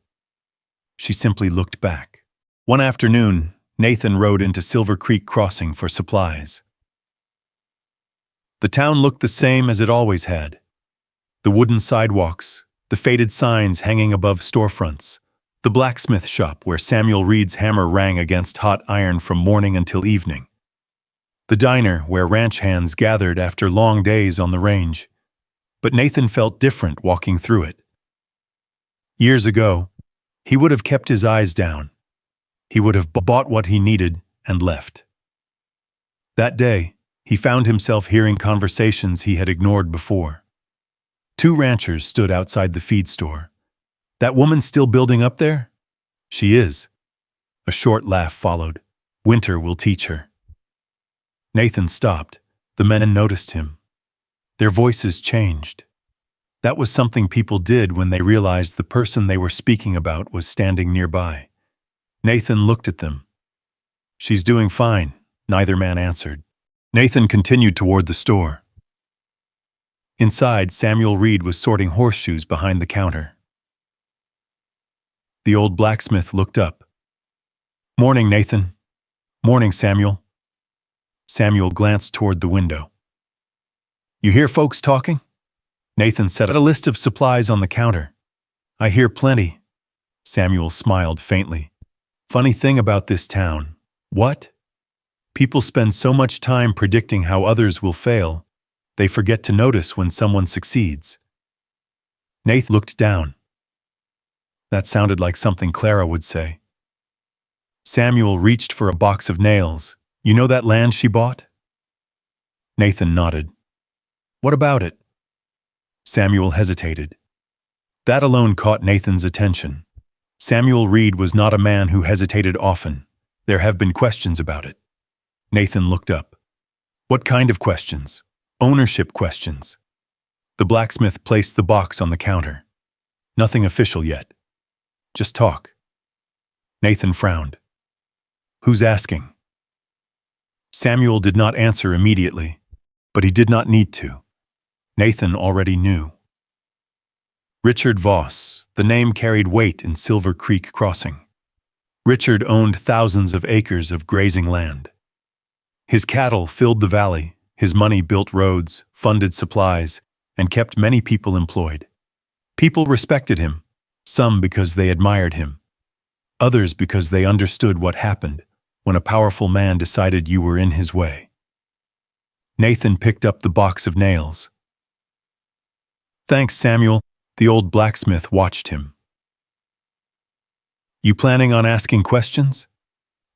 She simply looked back. One afternoon, Nathan rode into Silver Creek Crossing for supplies. The town looked the same as it always had. The wooden sidewalks, the faded signs hanging above storefronts, the blacksmith shop where Samuel Reed's hammer rang against hot iron from morning until evening, the diner where ranch hands gathered after long days on the range. But Nathan felt different walking through it. Years ago, he would have kept his eyes down. He would have bought what he needed and left. That day, he found himself hearing conversations he had ignored before. Two ranchers stood outside the feed store. "That woman still building up there?" "She is." A short laugh followed. "Winter will teach her." Nathan stopped. The men noticed him. Their voices changed. That was something people did when they realized the person they were speaking about was standing nearby. Nathan looked at them. "She's doing fine," neither man answered. Nathan continued toward the store. Inside, Samuel Reed was sorting horseshoes behind the counter. The old blacksmith looked up. "Morning, Nathan." "Morning, Samuel." Samuel glanced toward the window. "You hear folks talking?" Nathan set a list of supplies on the counter. "I hear plenty." Samuel smiled faintly. Funny thing about this town. What? People spend so much time predicting how others will fail, they forget to notice when someone succeeds. Nath looked down. That sounded like something Clara would say. Samuel reached for a box of nails. You know that land she bought? Nathan nodded. What about it? Samuel hesitated. That alone caught Nathan's attention. Samuel Reed was not a man who hesitated often. There have been questions about it. Nathan looked up. What kind of questions? Ownership questions. The blacksmith placed the box on the counter. Nothing official yet. Just talk. Nathan frowned. Who's asking? Samuel did not answer immediately, but he did not need to. Nathan already knew. Richard Voss, the name carried weight in Silver Creek Crossing. Richard owned thousands of acres of grazing land. His cattle filled the valley, his money built roads, funded supplies, and kept many people employed. People respected him, some because they admired him, others because they understood what happened when a powerful man decided you were in his way. Nathan picked up the box of nails. Thanks, Samuel. The old blacksmith watched him. You planning on asking questions?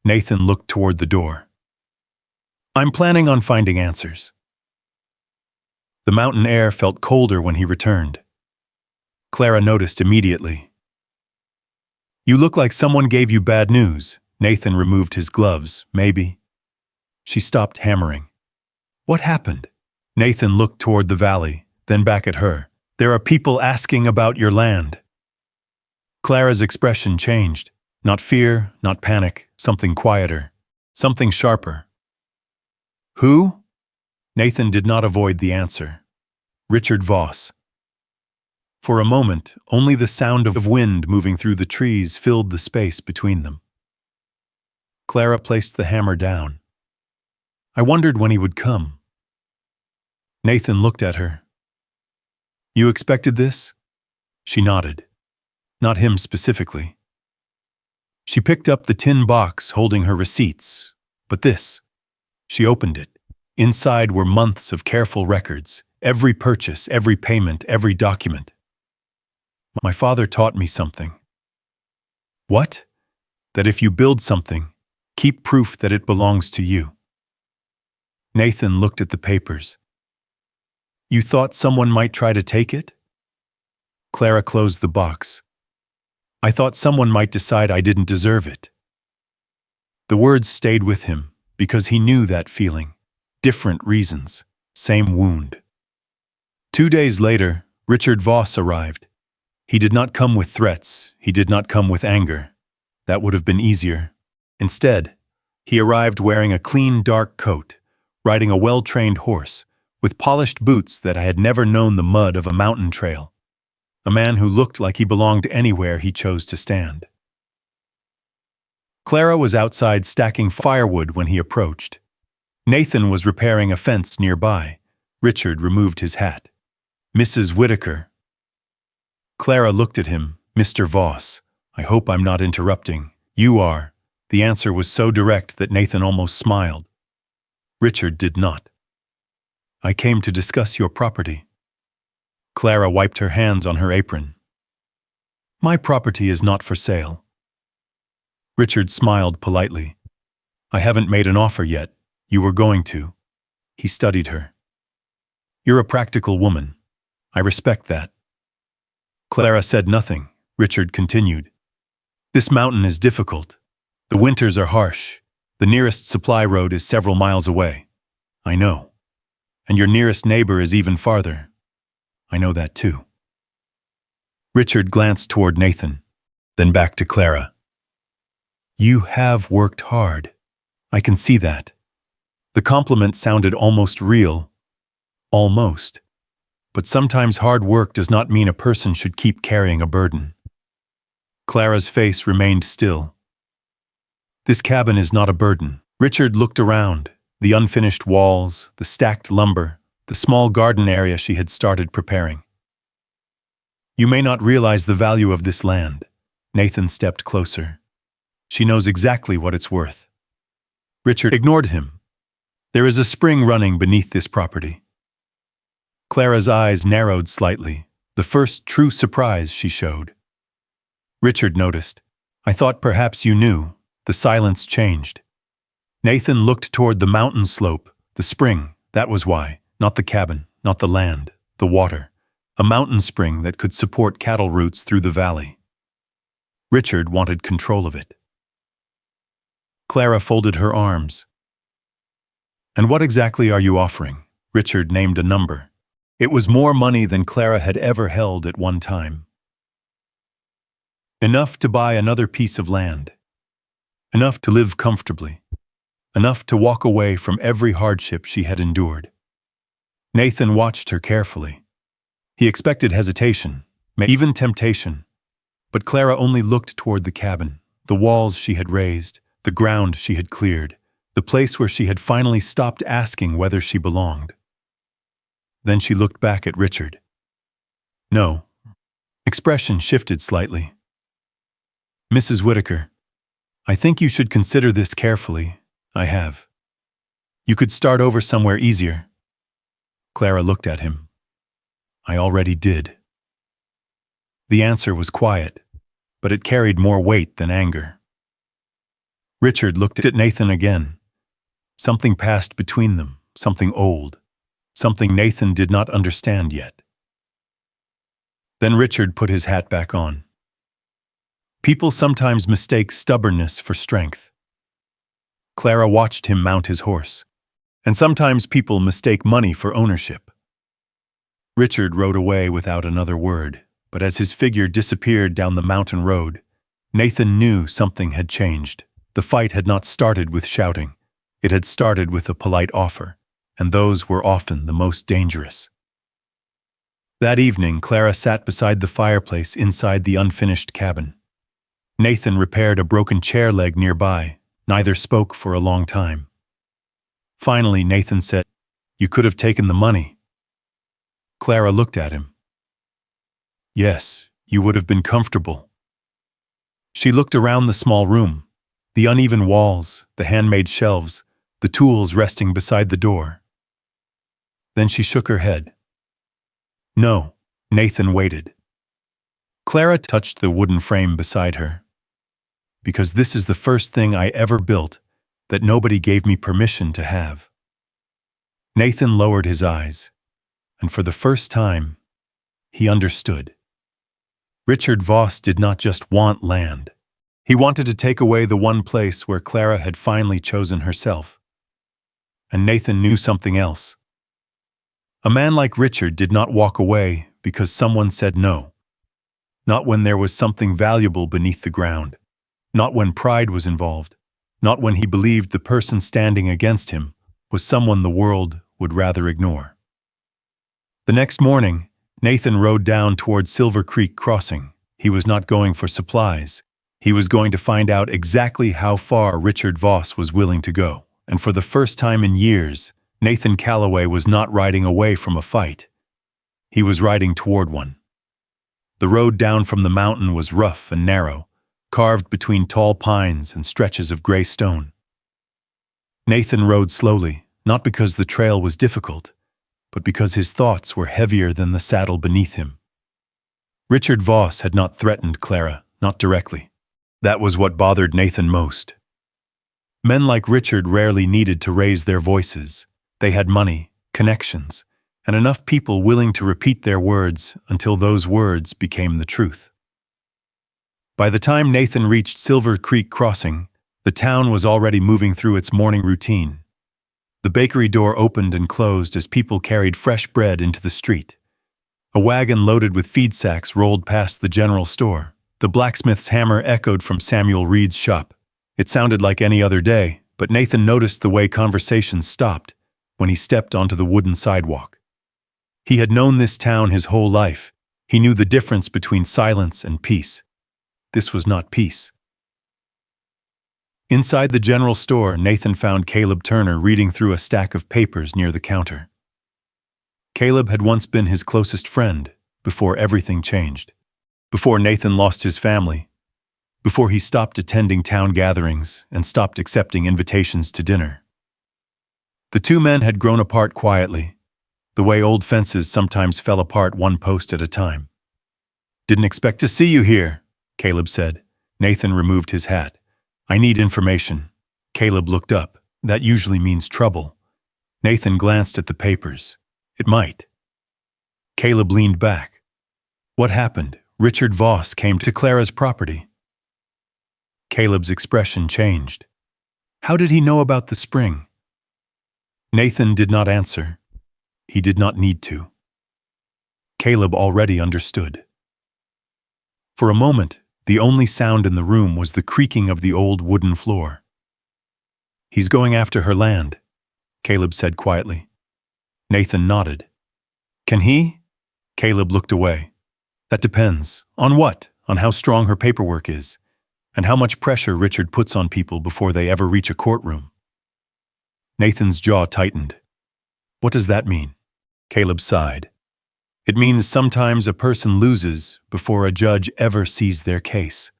Nathan looked toward the door. I'm planning on finding answers. The mountain air felt colder when he returned. Clara noticed immediately. You look like someone gave you bad news. Nathan removed his gloves, maybe. She stopped hammering. What happened? Nathan looked toward the valley, then back at her. There are people asking about your land. Clara's expression changed. Not fear, not panic, something quieter, something sharper. Who? Nathan did not avoid the answer. Richard Voss. For a moment, only the sound of wind moving through the trees filled the space between them. Clara placed the hammer down. I wondered when he would come. Nathan looked at her. You expected this? She nodded. Not him specifically. She picked up the tin box holding her receipts. But this. She opened it. Inside were months of careful records, every purchase, every payment, every document. My father taught me something. What? That if you build something, keep proof that it belongs to you. Nathan looked at the papers. You thought someone might try to take it? Clara closed the box. I thought someone might decide I didn't deserve it. The words stayed with him because he knew that feeling. Different reasons, same wound. 2 days later, Richard Voss arrived. He did not come with threats, he did not come with anger. That would have been easier. Instead, he arrived wearing a clean, dark coat, riding a well-trained horse, with polished boots that I had never known the mud of a mountain trail. A man who looked like he belonged anywhere he chose to stand. Clara was outside stacking firewood when he approached. Nathan was repairing a fence nearby. Richard removed his hat. Mrs. Whitaker. Clara looked at him. Mr. Voss, I hope I'm not interrupting. You are. The answer was so direct that Nathan almost smiled. Richard did not. I came to discuss your property. Clara wiped her hands on her apron. My property is not for sale. Richard smiled politely. I haven't made an offer yet. You were going to. He studied her. You're a practical woman. I respect that. Clara said nothing. Richard continued. This mountain is difficult. The winters are harsh. The nearest supply road is several miles away. I know. And your nearest neighbor is even farther. I know that too. Richard glanced toward Nathan, then back to Clara. You have worked hard. I can see that. The compliment sounded almost real. Almost. But sometimes hard work does not mean a person should keep carrying a burden. Clara's face remained still. This cabin is not a burden. Richard looked around. The unfinished walls, the stacked lumber, the small garden area she had started preparing. You may not realize the value of this land, Nathan stepped closer. She knows exactly what it's worth. Richard ignored him. There is a spring running beneath this property. Clara's eyes narrowed slightly, the first true surprise she showed. Richard noticed. I thought perhaps you knew. The silence changed. Nathan looked toward the mountain slope, the spring, that was why, not the cabin, not the land, the water. A mountain spring that could support cattle routes through the valley. Richard wanted control of it. Clara folded her arms. And what exactly are you offering? Richard named a number. It was more money than Clara had ever held at one time. Enough to buy another piece of land. Enough to live comfortably. Enough to walk away from every hardship she had endured. Nathan watched her carefully. He expected hesitation, even temptation. But Clara only looked toward the cabin, the walls she had raised, the ground she had cleared, the place where she had finally stopped asking whether she belonged. Then she looked back at Richard. No. Expression shifted slightly. Mrs. Whitaker, I think you should consider this carefully. I have. You could start over somewhere easier. Clara looked at him. I already did. The answer was quiet, but it carried more weight than anger. Richard looked at Nathan again. Something passed between them, something old, something Nathan did not understand yet. Then Richard put his hat back on. People sometimes mistake stubbornness for strength. Clara watched him mount his horse. And sometimes people mistake money for ownership. Richard rode away without another word, but as his figure disappeared down the mountain road, Nathan knew something had changed. The fight had not started with shouting. It had started with a polite offer, and those were often the most dangerous. That evening, Clara sat beside the fireplace inside the unfinished cabin. Nathan repaired a broken chair leg nearby. Neither spoke for a long time. Finally, Nathan said, You could have taken the money. Clara looked at him. Yes, you would have been comfortable. She looked around the small room, the uneven walls, the handmade shelves, the tools resting beside the door. Then she shook her head. No, Nathan waited. Clara touched the wooden frame beside her. Because this is the first thing I ever built that nobody gave me permission to have. Nathan lowered his eyes, and for the first time, he understood. Richard Voss did not just want land. He wanted to take away the one place where Clara had finally chosen herself. And Nathan knew something else. A man like Richard did not walk away because someone said no. Not when there was something valuable beneath the ground. Not when pride was involved. Not when he believed the person standing against him was someone the world would rather ignore. The next morning, Nathan rode down toward Silver Creek Crossing. He was not going for supplies. He was going to find out exactly how far Richard Voss was willing to go. And for the first time in years, Nathan Calloway was not riding away from a fight. He was riding toward one. The road down from the mountain was rough and narrow, carved between tall pines and stretches of gray stone. Nathan rode slowly, not because the trail was difficult, but because his thoughts were heavier than the saddle beneath him. Richard Voss had not threatened Clara, not directly. That was what bothered Nathan most. Men like Richard rarely needed to raise their voices. They had money, connections, and enough people willing to repeat their words until those words became the truth. By the time Nathan reached Silver Creek Crossing, the town was already moving through its morning routine. The bakery door opened and closed as people carried fresh bread into the street. A wagon loaded with feed sacks rolled past the general store. The blacksmith's hammer echoed from Samuel Reed's shop. It sounded like any other day, but Nathan noticed the way conversations stopped when he stepped onto the wooden sidewalk. He had known this town his whole life. He knew the difference between silence and peace. This was not peace. Inside the general store, Nathan found Caleb Turner reading through a stack of papers near the counter. Caleb had once been his closest friend, before everything changed. Before Nathan lost his family, before he stopped attending town gatherings and stopped accepting invitations to dinner. The two men had grown apart quietly, the way old fences sometimes fell apart one post at a time. "Didn't expect to see you here," Caleb said. Nathan removed his hat. "I need information." Caleb looked up. "That usually means trouble." Nathan glanced at the papers. "It might." Caleb leaned back. "What happened?" "Richard Voss came to Clara's property." Caleb's expression changed. "How did he know about the spring?" Nathan did not answer. He did not need to. Caleb already understood. For a moment, the only sound in the room was the creaking of the old wooden floor. "He's going after her land," Caleb said quietly. Nathan nodded. "Can he?" Caleb looked away. "That depends. On what? On how strong her paperwork is, and how much pressure Richard puts on people before they ever reach a courtroom." Nathan's jaw tightened. "What does that mean?" Caleb sighed. "It means sometimes a person loses before a judge ever sees their case."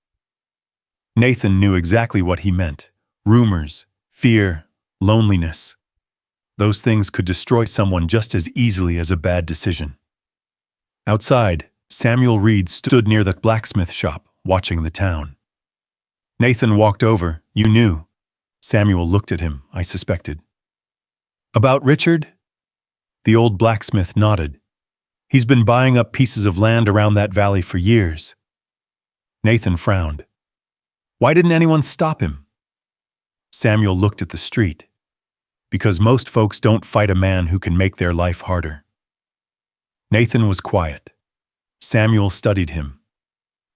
Nathan knew exactly what he meant. Rumors, fear, loneliness. Those things could destroy someone just as easily as a bad decision. Outside, Samuel Reed stood near the blacksmith shop, watching the town. Nathan walked over. "You knew." Samuel looked at him. "I suspected." "About Richard?" The old blacksmith nodded. "He's been buying up pieces of land around that valley for years." Nathan frowned. "Why didn't anyone stop him?" Samuel looked at the street. "Because most folks don't fight a man who can make their life harder." Nathan was quiet. Samuel studied him.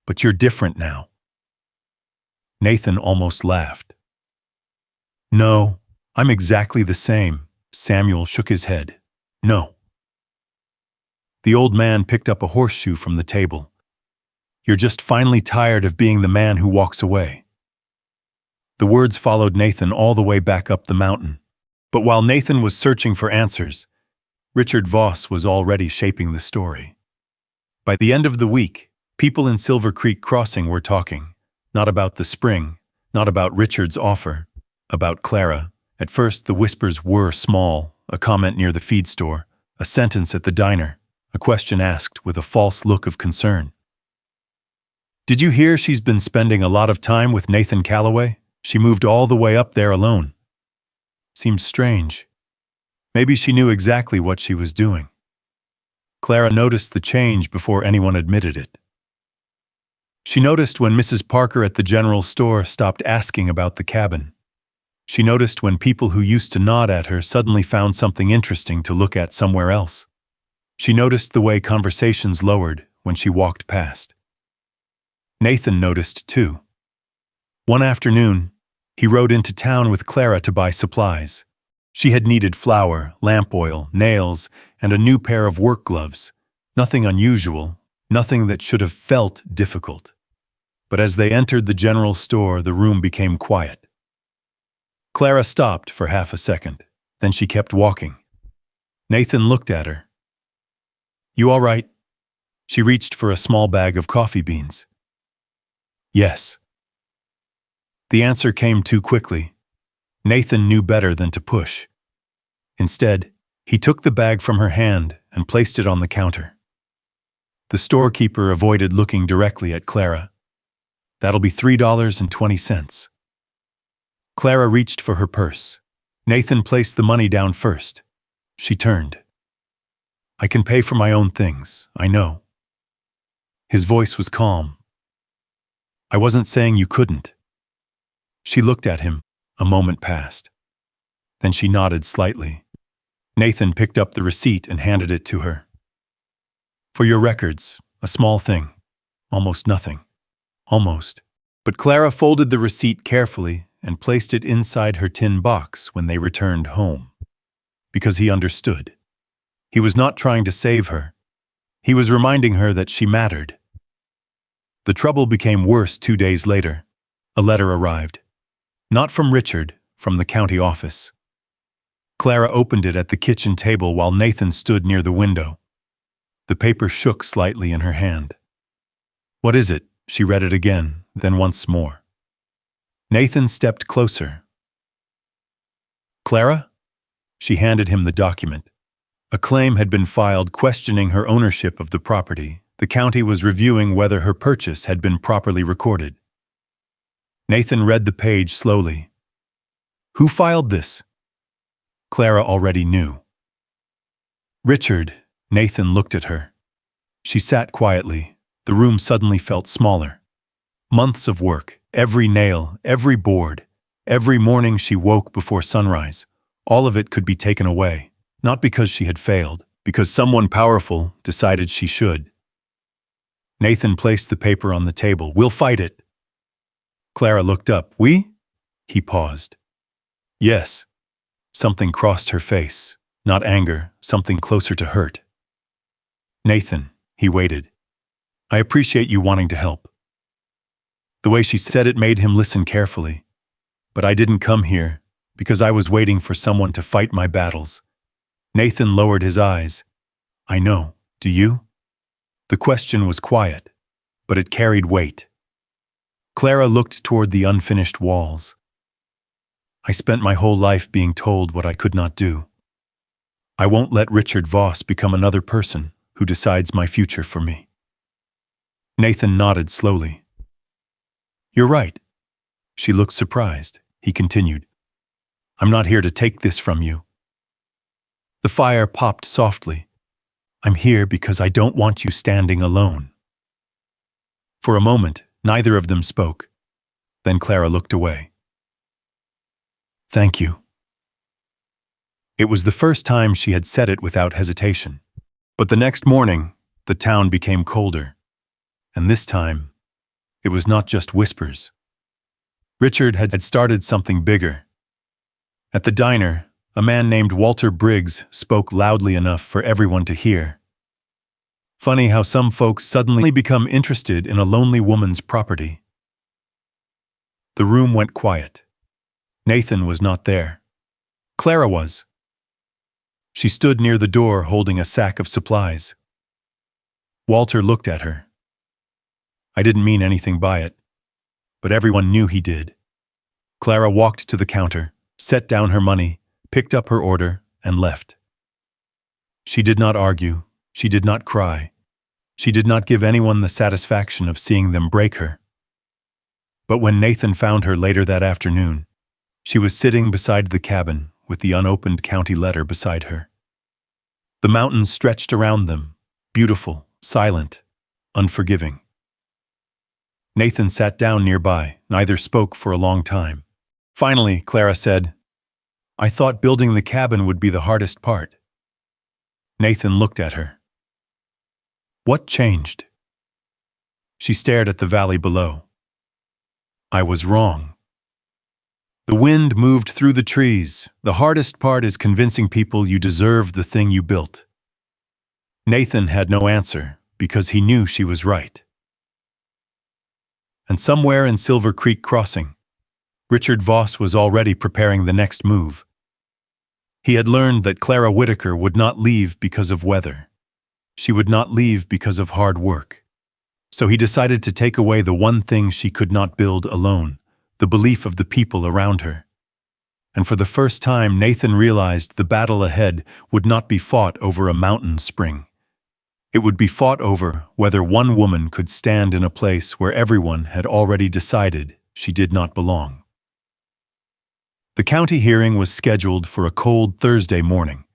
"But you're different now." Nathan almost laughed. "No, I'm exactly the same." Samuel shook his head. "No." The old man picked up a horseshoe from the table. "You're just finally tired of being the man who walks away." The words followed Nathan all the way back up the mountain. But while Nathan was searching for answers, Richard Voss was already shaping the story. By the end of the week, people in Silver Creek Crossing were talking, not about the spring, not about Richard's offer, about Clara. At first, the whispers were small, a comment near the feed store, a sentence at the diner, a question asked with a false look of concern. "Did you hear she's been spending a lot of time with Nathan Calloway? She moved all the way up there alone." Seems strange. Maybe she knew exactly what she was doing. Clara noticed the change before anyone admitted it. She noticed when Mrs. Parker at the general store stopped asking about the cabin. She noticed when people who used to nod at her suddenly found something interesting to look at somewhere else. She noticed the way conversations lowered when she walked past. Nathan noticed too. One afternoon, he rode into town with Clara to buy supplies. She had needed flour, lamp oil, nails, and a new pair of work gloves. Nothing unusual, nothing that should have felt difficult. But as they entered the general store, the room became quiet. Clara stopped for half a second. Then she kept walking. Nathan looked at her. "You all right?" She reached for a small bag of coffee beans. "Yes." The answer came too quickly. Nathan knew better than to push. Instead, he took the bag from her hand and placed it on the counter. The storekeeper avoided looking directly at Clara. "That'll be $3.20. Clara reached for her purse. Nathan placed the money down first. She turned. "I can pay for my own things, I know." His voice was calm. "I wasn't saying you couldn't." She looked at him. A moment passed. Then she nodded slightly. Nathan picked up the receipt and handed it to her. "For your records, a small thing. Almost nothing." Almost. But Clara folded the receipt carefully and placed it inside her tin box when they returned home. Because he understood. He was not trying to save her. He was reminding her that she mattered. The trouble became worse 2 days later. A letter arrived. Not from Richard, from the county office. Clara opened it at the kitchen table while Nathan stood near the window. The paper shook slightly in her hand. "What is it?" She read it again, then once more. Nathan stepped closer. "Clara?" She handed him the document. A claim had been filed questioning her ownership of the property. The county was reviewing whether her purchase had been properly recorded. Nathan read the page slowly. "Who filed this?" Clara already knew. "Richard." Nathan looked at her. She sat quietly. The room suddenly felt smaller. Months of work, every nail, every board, every morning she woke before sunrise, all of it could be taken away, not because she had failed, because someone powerful decided she should. Nathan placed the paper on the table. "We'll fight it." Clara looked up. "We?" He paused. "Yes." Something crossed her face. Not anger, something closer to hurt. "Nathan," he waited. "I appreciate you wanting to help." The way she said it made him listen carefully. "But I didn't come here because I was waiting for someone to fight my battles." Nathan lowered his eyes. "I know. Do you?" The question was quiet, but it carried weight. Clara looked toward the unfinished walls. "I spent my whole life being told what I could not do. I won't let Richard Voss become another person who decides my future for me." Nathan nodded slowly. "You're right." She looked surprised. He continued, "I'm not here to take this from you." The fire popped softly. "I'm here because I don't want you standing alone." For a moment, neither of them spoke. Then Clara looked away. "Thank you." It was the first time she had said it without hesitation. But the next morning, the town became colder. And this time, it was not just whispers. Richard had started something bigger. At the diner, a man named Walter Briggs spoke loudly enough for everyone to hear. Funny how some folks suddenly become interested in a lonely woman's property. The room went quiet. Nathan was not there. Clara was. She stood near the door holding a sack of supplies. Walter looked at her. "I didn't mean anything by it, but everyone knew he did." Clara walked to the counter, set down her money, picked up her order, and left. She did not argue. She did not cry. She did not give anyone the satisfaction of seeing them break her. But when Nathan found her later that afternoon, she was sitting beside the cabin with the unopened county letter beside her. The mountains stretched around them, beautiful, silent, unforgiving. Nathan sat down nearby. Neither spoke for a long time. Finally, Clara said, "I thought building the cabin would be the hardest part." Nathan looked at her. "What changed?" She stared at the valley below. "I was wrong." The wind moved through the trees. The hardest part is convincing people you deserve the thing you built. Nathan had no answer because he knew she was right. And somewhere in Silver Creek Crossing, Richard Voss was already preparing the next move. He had learned that Clara Whitaker would not leave because of weather. She would not leave because of hard work. So he decided to take away the one thing she could not build alone, the belief of the people around her. And for the first time, Nathan realized the battle ahead would not be fought over a mountain spring. It would be fought over whether one woman could stand in a place where everyone had already decided she did not belong. The county hearing was scheduled for a cold Thursday morning,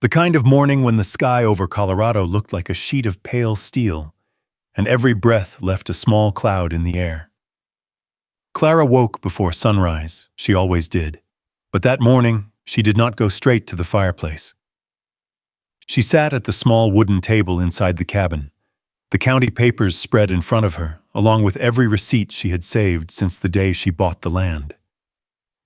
the kind of morning when the sky over Colorado looked like a sheet of pale steel, and every breath left a small cloud in the air. Clara woke before sunrise, she always did, but that morning she did not go straight to the fireplace. She sat at the small wooden table inside the cabin, the county papers spread in front of her, along with every receipt she had saved since the day she bought the land.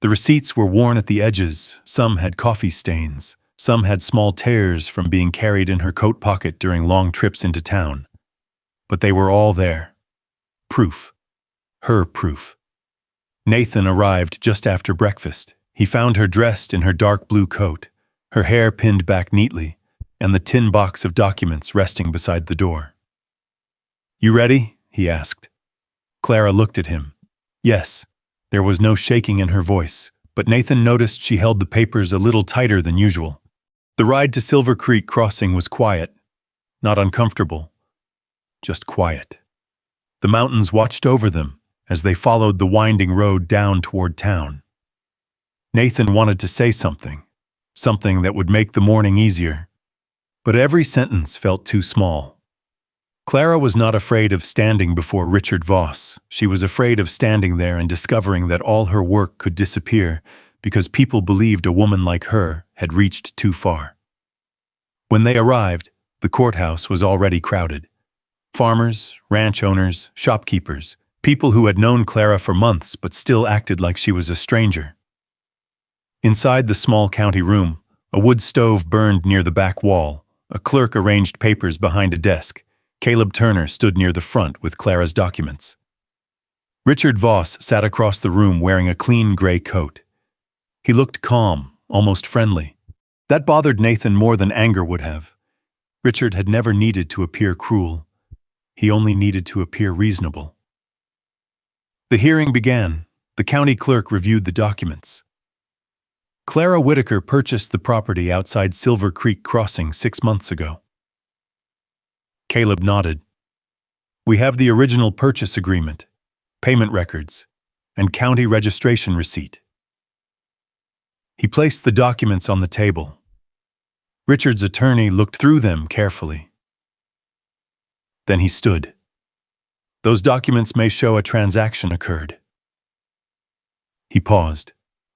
The receipts were worn at the edges, some had coffee stains, some had small tears from being carried in her coat pocket during long trips into town. But they were all there. Proof. Her proof. Nathan arrived just after breakfast. He found her dressed in her dark blue coat, her hair pinned back neatly, and the tin box of documents resting beside the door. "You ready?" he asked. Clara looked at him. Yes, there was no shaking in her voice, but Nathan noticed she held the papers a little tighter than usual. The ride to Silver Creek Crossing was quiet, not uncomfortable, just quiet. The mountains watched over them as they followed the winding road down toward town. Nathan wanted to say something that would make the morning easier, but every sentence felt too small. Clara was not afraid of standing before Richard Voss. She was afraid of standing there and discovering that all her work could disappear because people believed a woman like her had reached too far. When they arrived, the courthouse was already crowded. Farmers, ranch owners, shopkeepers, people who had known Clara for months but still acted like she was a stranger. Inside the small county room, a wood stove burned near the back wall. A clerk arranged papers behind a desk. Caleb Turner stood near the front with Clara's documents. Richard Voss sat across the room wearing a clean gray coat. He looked calm, almost friendly. That bothered Nathan more than anger would have. Richard had never needed to appear cruel. He only needed to appear reasonable. The hearing began. The county clerk reviewed the documents. Clara Whitaker purchased the property outside Silver Creek Crossing 6 months ago. Caleb nodded. We have the original purchase agreement, payment records, and county registration receipt. He placed the documents on the table. Richard's attorney looked through them carefully. Then he stood. Those documents may show a transaction occurred. He paused,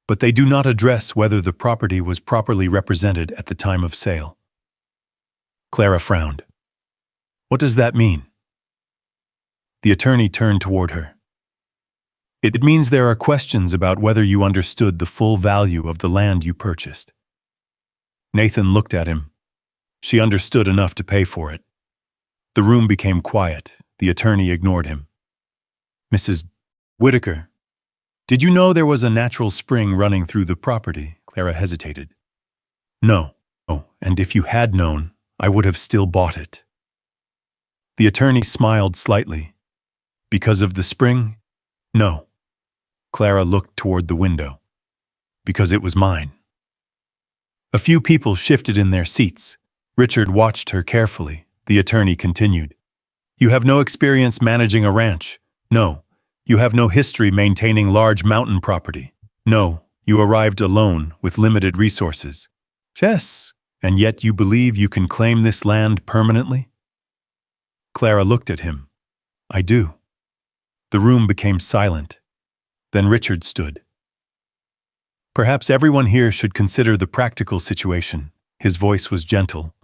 but they do not address whether the property was properly represented at the time of sale. Clara frowned. What does that mean? The attorney turned toward her. It means there are questions about whether you understood the full value of the land you purchased. Nathan looked at him. She understood enough to pay for it. The room became quiet. The attorney ignored him. Mrs. Whitaker, did you know there was a natural spring running through the property? Clara hesitated. No. Oh, and if you had known, I would have still bought it. The attorney smiled slightly. Because of the spring? No. Clara looked toward the window. Because it was mine. A few people shifted in their seats. Richard watched her carefully. The attorney continued. You have no experience managing a ranch. No. You have no history maintaining large mountain property. No. You arrived alone with limited resources. Yes. And yet you believe you can claim this land permanently? Clara looked at him. I do. The room became silent. Then Richard stood. Perhaps everyone here should consider the practical situation. His voice was gentle.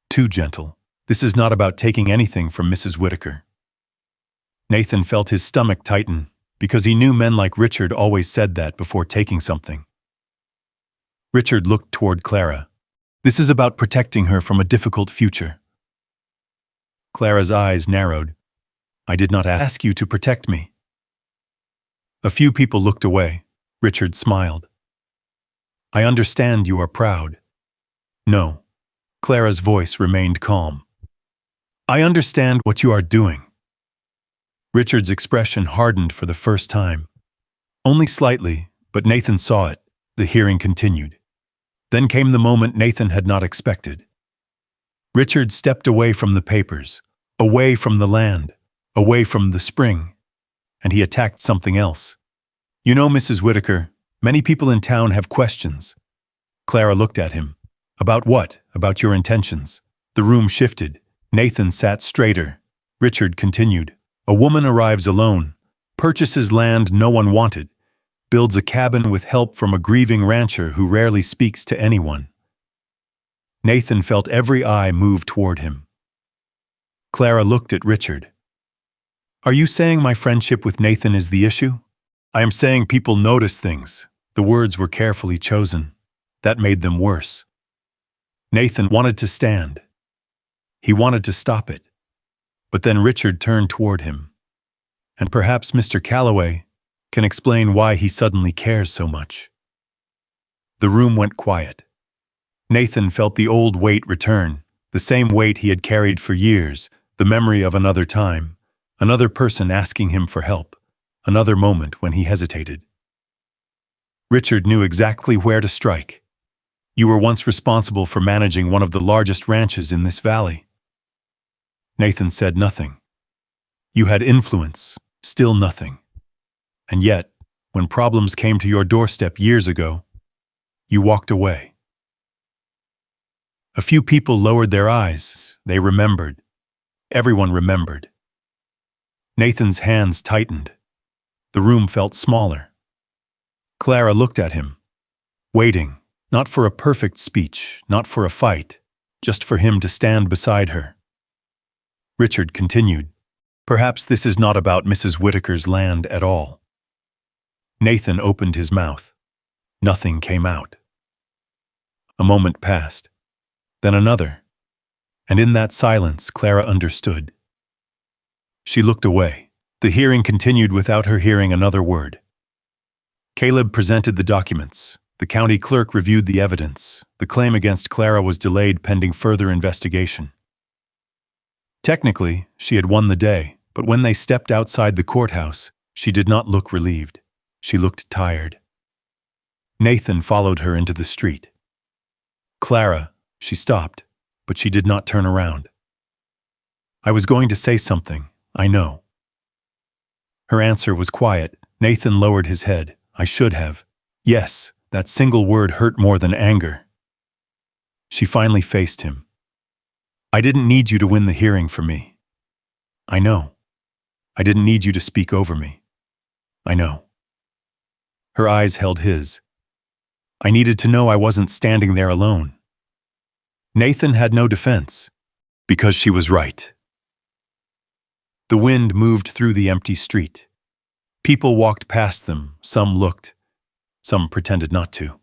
Too gentle. This is not about taking anything from Mrs. Whitaker. Nathan felt his stomach tighten, because he knew men like Richard always said that before taking something. Richard looked toward Clara. This is about protecting her from a difficult future. Clara's eyes narrowed. I did not ask you to protect me. A few people looked away. Richard smiled. I understand you are proud. No. Clara's voice remained calm. I understand what you are doing. Richard's expression hardened for the first time. Only slightly, but Nathan saw it. The hearing continued. Then came the moment Nathan had not expected. Richard stepped away from the papers, away from the land, away from the spring, and he attacked something else. You know, Mrs. Whitaker, many people in town have questions. Clara looked at him. About what? About your intentions. The room shifted. Nathan sat straighter. Richard continued. A woman arrives alone, purchases land no one wanted, builds a cabin with help from a grieving rancher who rarely speaks to anyone. Nathan felt every eye move toward him. Clara looked at Richard. Are you saying my friendship with Nathan is the issue? I am saying people notice things. The words were carefully chosen. That made them worse. Nathan wanted to stand. He wanted to stop it. But then Richard turned toward him. And perhaps Mr. Calloway can explain why he suddenly cares so much. The room went quiet. Nathan felt the old weight return, the same weight he had carried for years, the memory of another time, Another person asking him for help. Another moment when he hesitated. Richard knew exactly where to strike. You were once responsible for managing one of the largest ranches in this valley. Nathan said nothing. You had influence, still nothing. And yet, when problems came to your doorstep years ago, you walked away. A few people lowered their eyes. They remembered. Everyone remembered. Nathan's hands tightened. The room felt smaller. Clara looked at him, waiting, not for a perfect speech, not for a fight, just for him to stand beside her. Richard continued, "Perhaps this is not about Mrs. Whitaker's land at all." Nathan opened his mouth. Nothing came out. A moment passed, then another, and in that silence Clara understood. She looked away. The hearing continued without her hearing another word. Caleb presented the documents. The county clerk reviewed the evidence. The claim against Clara was delayed pending further investigation. Technically, she had won the day, but when they stepped outside the courthouse, she did not look relieved. She looked tired. Nathan followed her into the street. "Clara," she stopped, but she did not turn around. "I was going to say something, I know." Her answer was quiet. Nathan lowered his head. "I should have." Yes, that single word hurt more than anger. She finally faced him. "I didn't need you to win the hearing for me. I know. I didn't need you to speak over me. I know." Her eyes held his. "I needed to know I wasn't standing there alone." Nathan had no defense, because she was right. The wind moved through the empty street. People walked past them, some looked, some pretended not to.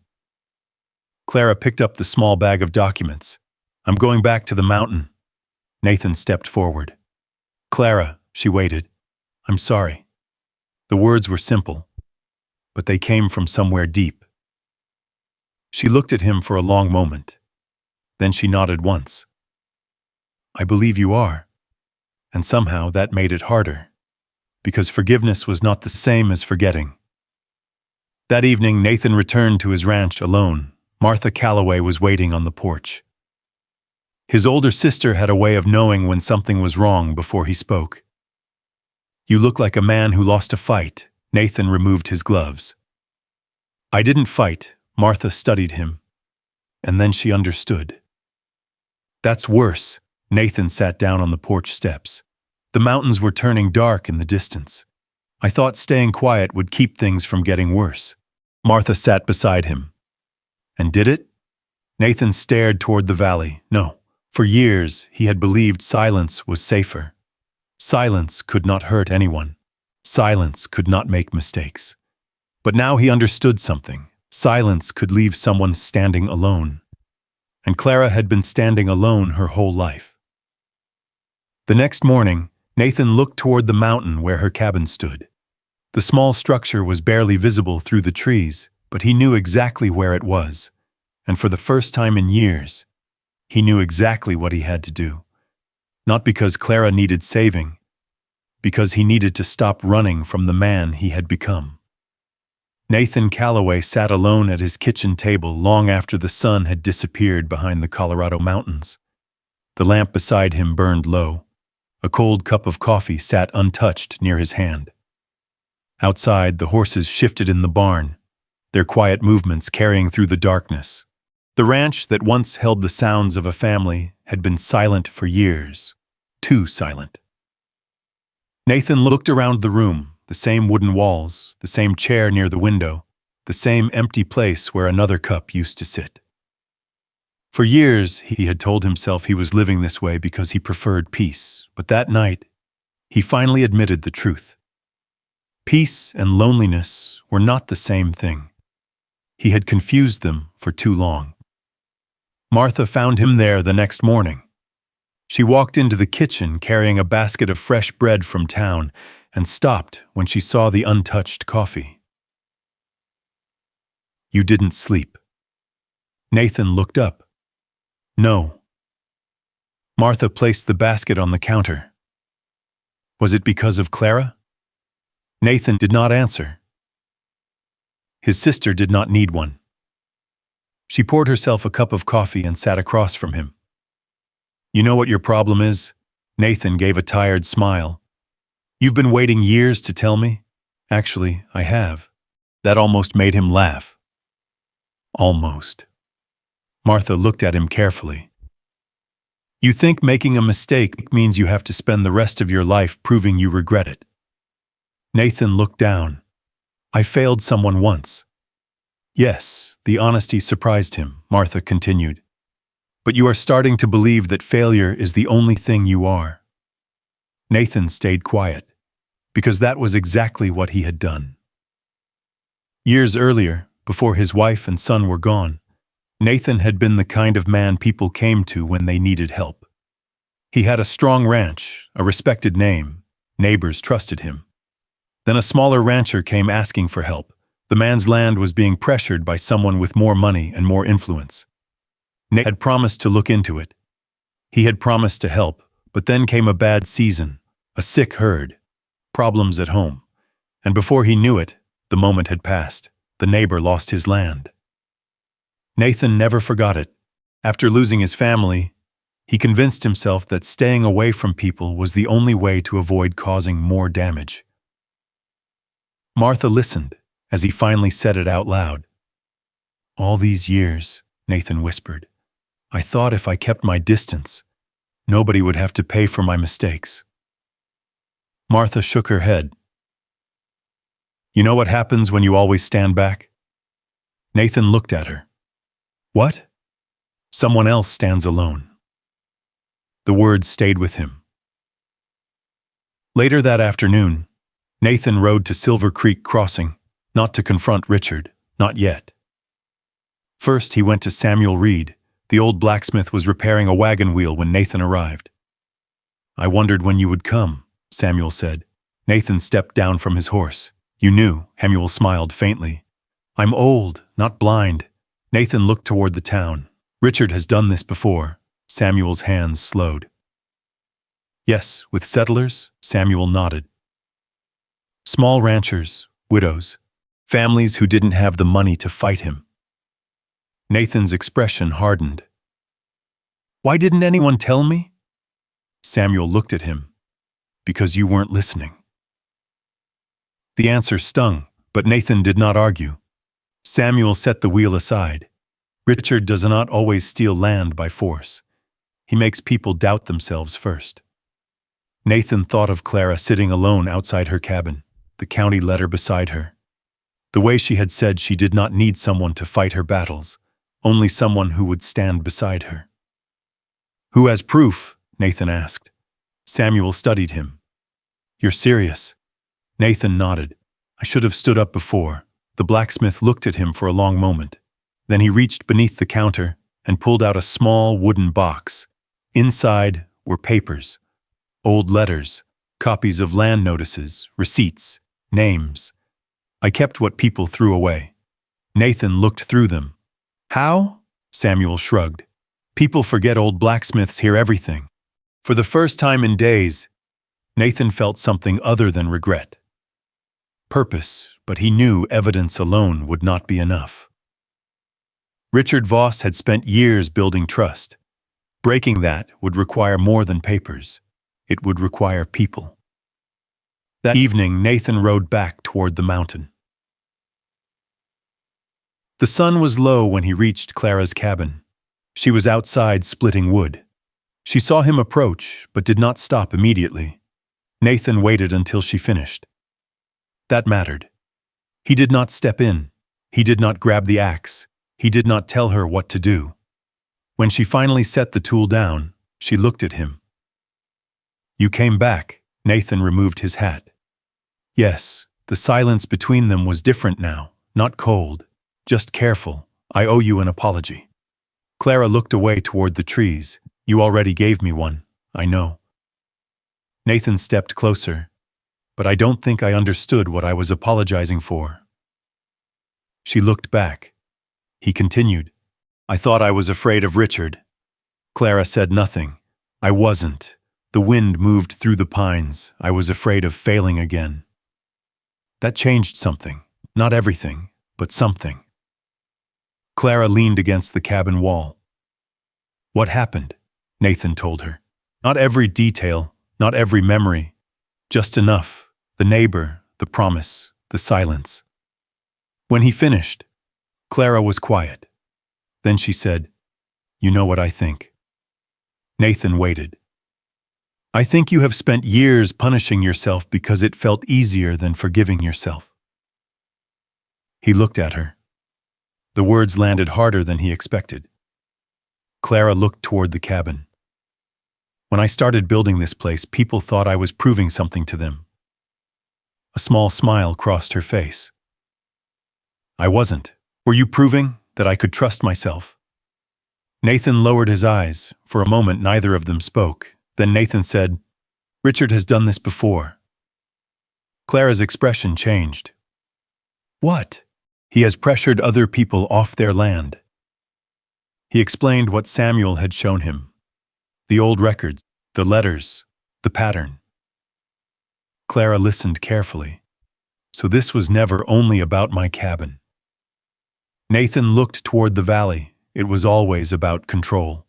Clara picked up the small bag of documents. "I'm going back to the mountain." Nathan stepped forward. "Clara," she waited. "I'm sorry." The words were simple, but they came from somewhere deep. She looked at him for a long moment. Then she nodded once. "I believe you are." And somehow that made it harder, because forgiveness was not the same as forgetting. That evening, Nathan returned to his ranch alone. Martha Calloway was waiting on the porch. His older sister had a way of knowing when something was wrong before he spoke. "You look like a man who lost a fight." Nathan removed his gloves. "I didn't fight." Martha studied him, and then she understood. "That's worse." Nathan sat down on the porch steps. The mountains were turning dark in the distance. "I thought staying quiet would keep things from getting worse." Martha sat beside him. "And did it?" Nathan stared toward the valley. No. For years, he had believed silence was safer. Silence could not hurt anyone. Silence could not make mistakes. But now he understood something. Silence could leave someone standing alone. And Clara had been standing alone her whole life. The next morning, Nathan looked toward the mountain where her cabin stood. The small structure was barely visible through the trees, but he knew exactly where it was. And for the first time in years, he knew exactly what he had to do. Not because Clara needed saving, because he needed to stop running from the man he had become. Nathan Calloway sat alone at his kitchen table long after the sun had disappeared behind the Colorado mountains. The lamp beside him burned low. A cold cup of coffee sat untouched near his hand. Outside, the horses shifted in the barn, their quiet movements carrying through the darkness. The ranch that once held the sounds of a family had been silent for years, too silent. Nathan looked around the room, the same wooden walls, the same chair near the window, the same empty place where another cup used to sit. For years, he had told himself he was living this way because he preferred peace, but that night, he finally admitted the truth. Peace and loneliness were not the same thing. He had confused them for too long. Martha found him there the next morning. She walked into the kitchen carrying a basket of fresh bread from town and stopped when she saw the untouched coffee. "You didn't sleep." Nathan looked up. "No." Martha placed the basket on the counter. Was it because of Clara? Nathan did not answer. His sister did not need one. She poured herself a cup of coffee and sat across from him. You know what your problem is? Nathan gave a tired smile. You've been waiting years to tell me? Actually, I have. That almost made him laugh. Almost. Martha looked at him carefully. You think making a mistake means you have to spend the rest of your life proving you regret it. Nathan looked down. I failed someone once. Yes, the honesty surprised him, Martha continued. But you are starting to believe that failure is the only thing you are. Nathan stayed quiet, because that was exactly what he had done. Years earlier, before his wife and son were gone, Nathan had been the kind of man people came to when they needed help. He had a strong ranch, a respected name, neighbors trusted him. Then a smaller rancher came asking for help. The man's land was being pressured by someone with more money and more influence. Nate had promised to look into it. He had promised to help, but then came a bad season, a sick herd, problems at home. And before he knew it, the moment had passed. The neighbor lost his land. Nathan never forgot it. After losing his family, he convinced himself that staying away from people was the only way to avoid causing more damage. Martha listened as he finally said it out loud. All these years, Nathan whispered, I thought if I kept my distance, nobody would have to pay for my mistakes. Martha shook her head. You know what happens when you always stand back? Nathan looked at her. What? Someone else stands alone. The words stayed with him. Later that afternoon, Nathan rode to Silver Creek Crossing, not to confront Richard, not yet. First, he went to Samuel Reed. The old blacksmith was repairing a wagon wheel when Nathan arrived. I wondered when you would come, Samuel said. Nathan stepped down from his horse. You knew, Samuel smiled faintly. I'm old, not blind. Nathan looked toward the town. Richard has done this before. Samuel's hands slowed. Yes, with settlers, Samuel nodded. Small ranchers, widows, families who didn't have the money to fight him. Nathan's expression hardened. Why didn't anyone tell me? Samuel looked at him. Because you weren't listening. The answer stung, but Nathan did not argue. Samuel set the wheel aside. Richard does not always steal land by force. He makes people doubt themselves first. Nathan thought of Clara sitting alone outside her cabin, the county letter beside her. The way she had said she did not need someone to fight her battles, only someone who would stand beside her. Who has proof? Nathan asked. Samuel studied him. You're serious? Nathan nodded. I should have stood up before. The blacksmith looked at him for a long moment. Then he reached beneath the counter and pulled out a small wooden box. Inside were papers, old letters, copies of land notices, receipts, names. I kept what people threw away. Nathan looked through them. How? Samuel shrugged. People forget old blacksmiths hear everything. For the first time in days, Nathan felt something other than regret. Purpose, but he knew evidence alone would not be enough. Richard Voss had spent years building trust. Breaking that would require more than papers. It would require people. That evening, Nathan rode back toward the mountain. The sun was low when he reached Clara's cabin. She was outside splitting wood. She saw him approach, but did not stop immediately. Nathan waited until she finished. That mattered. He did not step in. He did not grab the axe. He did not tell her what to do. When she finally set the tool down, she looked at him. You came back. Nathan removed his hat. Yes, the silence between them was different now, not cold, just careful. I owe you an apology. Clara looked away toward the trees. You already gave me one, I know. Nathan stepped closer. But I don't think I understood what I was apologizing for. She looked back. He continued. I thought I was afraid of Richard. Clara said nothing. I wasn't. The The wind moved through the pines. I was afraid of failing again. That changed something. Not everything, but something. Clara leaned against the cabin wall. What happened? Nathan told her. Not every detail, not every memory, just enough. The neighbor, the promise, the silence. When he finished, Clara was quiet. Then she said, "You know what I think." Nathan waited. "I think you have spent years punishing yourself because it felt easier than forgiving yourself." He looked at her. The words landed harder than he expected. Clara looked toward the cabin. "When I started building this place, people thought I was proving something to them." A small smile crossed her face. "I wasn't. Were you proving that I could trust myself?" Nathan lowered his eyes. For a moment, neither of them spoke. Then Nathan said, "Richard has done this before." Clara's expression changed. "What?" "He has pressured other people off their land." He explained what Samuel had shown him. The old records, the letters, the pattern. Clara listened carefully. "So this was never only about my cabin." Nathan looked toward the valley. It was always about control.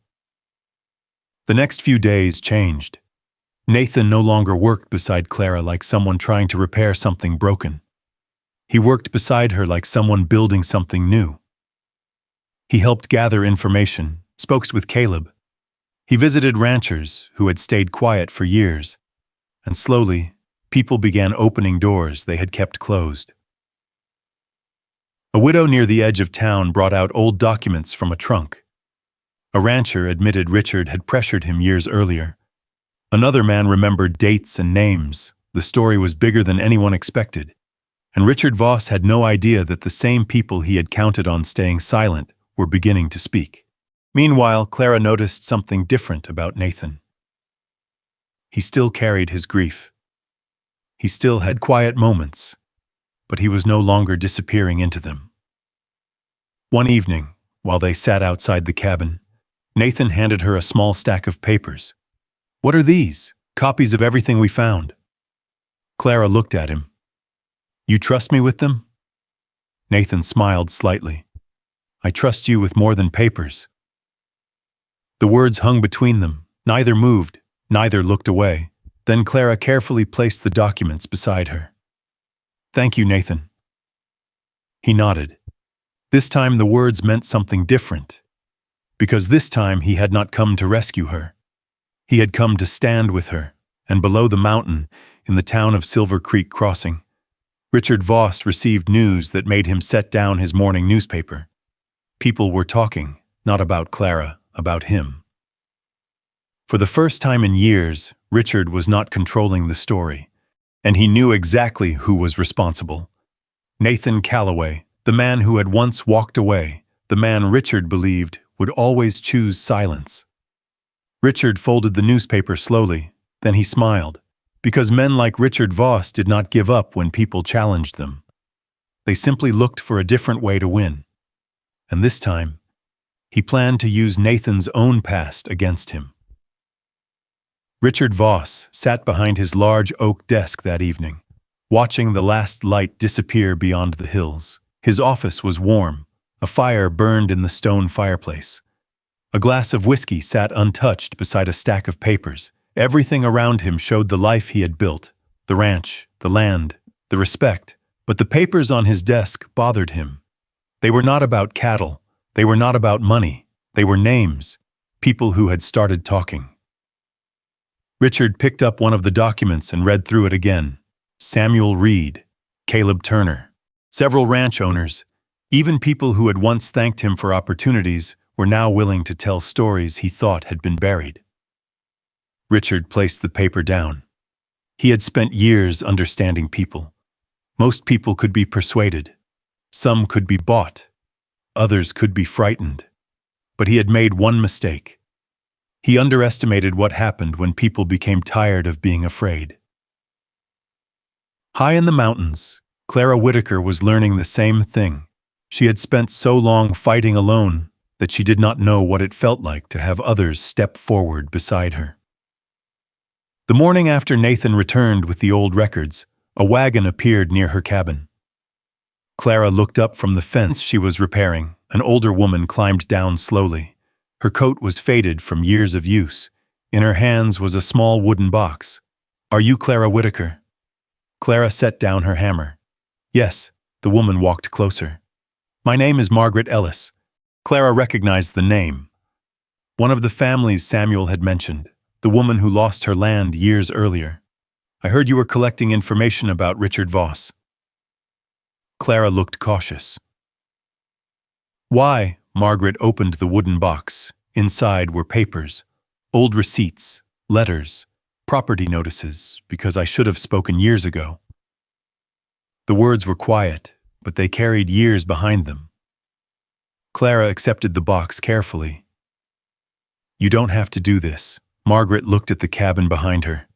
The next few days changed. Nathan no longer worked beside Clara like someone trying to repair something broken. He worked beside her like someone building something new. He helped gather information, spoke with Caleb. He visited ranchers who had stayed quiet for years, and slowly, people began opening doors they had kept closed. A widow near the edge of town brought out old documents from a trunk. A rancher admitted Richard had pressured him years earlier. Another man remembered dates and names. The story was bigger than anyone expected. And Richard Voss had no idea that the same people he had counted on staying silent were beginning to speak. Meanwhile, Clara noticed something different about Nathan. He still carried his grief. He still had quiet moments, but he was no longer disappearing into them. One evening, while they sat outside the cabin, Nathan handed her a small stack of papers. "What are these?" "Copies of everything we found." Clara looked at him. "You trust me with them?" Nathan smiled slightly. "I trust you with more than papers." The words hung between them. Neither moved, neither looked away. Then Clara carefully placed the documents beside her. "Thank you, Nathan." He nodded. This time the words meant something different, because this time he had not come to rescue her. He had come to stand with her, and below the mountain, in the town of Silver Creek Crossing, Richard Voss received news that made him set down his morning newspaper. People were talking, not about Clara, about him. For the first time in years, Richard was not controlling the story, and he knew exactly who was responsible. Nathan Calloway, the man who had once walked away, the man Richard believed would always choose silence. Richard folded the newspaper slowly, then he smiled, because men like Richard Voss did not give up when people challenged them. They simply looked for a different way to win. And this time, he planned to use Nathan's own past against him. Richard Voss sat behind his large oak desk that evening, watching the last light disappear beyond the hills. His office was warm. A fire burned in the stone fireplace. A glass of whiskey sat untouched beside a stack of papers. Everything around him showed the life he had built, the ranch, the land, the respect. But the papers on his desk bothered him. They were not about cattle. They were not about money. They were names, people who had started talking. Richard picked up one of the documents and read through it again. Samuel Reed, Caleb Turner, several ranch owners, even people who had once thanked him for opportunities were now willing to tell stories he thought had been buried. Richard placed the paper down. He had spent years understanding people. Most people could be persuaded. Some could be bought. Others could be frightened. But he had made one mistake. He underestimated what happened when people became tired of being afraid. High in the mountains, Clara Whitaker was learning the same thing. She had spent so long fighting alone that she did not know what it felt like to have others step forward beside her. The morning after Nathan returned with the old records, a wagon appeared near her cabin. Clara looked up from the fence she was repairing. An older woman climbed down slowly. Her coat was faded from years of use. In her hands was a small wooden box. "Are you Clara Whitaker?" Clara set down her hammer. "Yes." The woman walked closer. "My name is Margaret Ellis." Clara recognized the name. One of the families Samuel had mentioned, the woman who lost her land years earlier. "I heard you were collecting information about Richard Voss." Clara looked cautious. "Why?" Margaret opened the wooden box. Inside were papers, old receipts, letters, property notices, because I should have spoken years ago. The words were quiet, but they carried years behind them. Clara accepted the box carefully. "You don't have to do this." Margaret looked at the cabin behind her.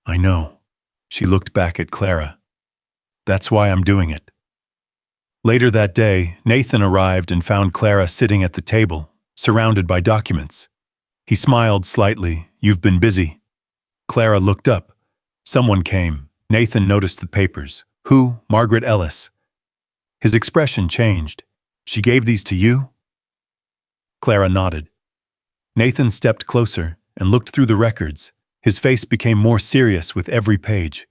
"I know." She looked back at Clara. "That's why I'm doing it." Later that day, Nathan arrived and found Clara sitting at the table, surrounded by documents. He smiled slightly. "You've been busy." Clara looked up. Someone came. Nathan noticed the papers. "Who?" "Margaret Ellis." His expression changed. "She gave these to you?" Clara nodded. Nathan stepped closer and looked through the records. His face became more serious with every page.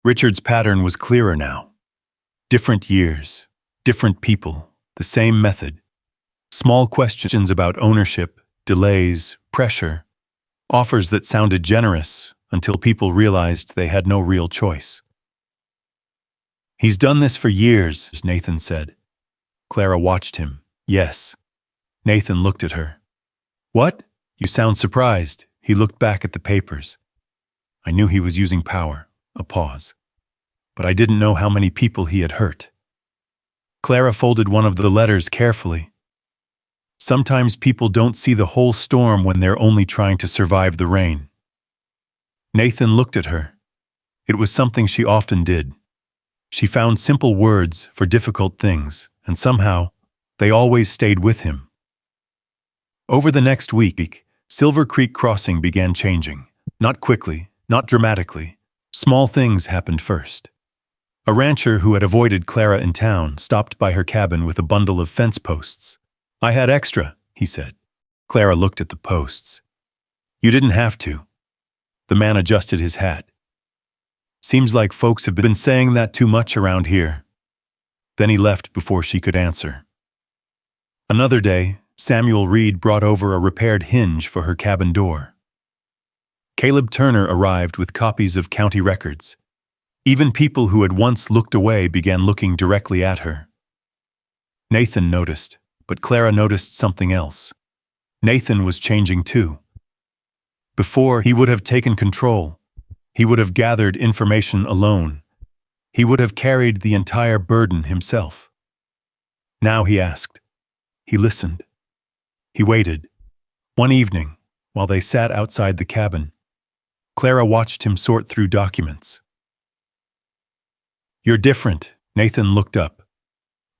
Richard's pattern was clearer now. Different years, different people, the same method. Small questions about ownership, delays, pressure, offers that sounded generous until people realized they had no real choice. "He's done this for years," Nathan said. Clara watched him. "Yes." Nathan looked at her. "What? You sound surprised." He looked back at the papers. "I knew he was using power." A pause. "But I didn't know how many people he had hurt." Clara folded one of the letters carefully. "Sometimes people don't see the whole storm when they're only trying to survive the rain." Nathan looked at her. It was something she often did. She found simple words for difficult things, and somehow, they always stayed with him. Over the next week, Silver Creek Crossing began changing. Not quickly, not dramatically. Small things happened first. A rancher who had avoided Clara in town stopped by her cabin with a bundle of fence posts. "I had extra," he said. Clara looked at the posts. "You didn't have to." The man adjusted his hat. "Seems like folks have been saying that too much around here." Then he left before she could answer. Another day, Samuel Reed brought over a repaired hinge for her cabin door. Caleb Turner arrived with copies of county records. Even people who had once looked away began looking directly at her. Nathan noticed, but Clara noticed something else. Nathan was changing too. Before, he would have taken control. He would have gathered information alone. He would have carried the entire burden himself. Now he asked. He listened. He waited. One evening, while they sat outside the cabin, Clara watched him sort through documents. "You're different." Nathan looked up.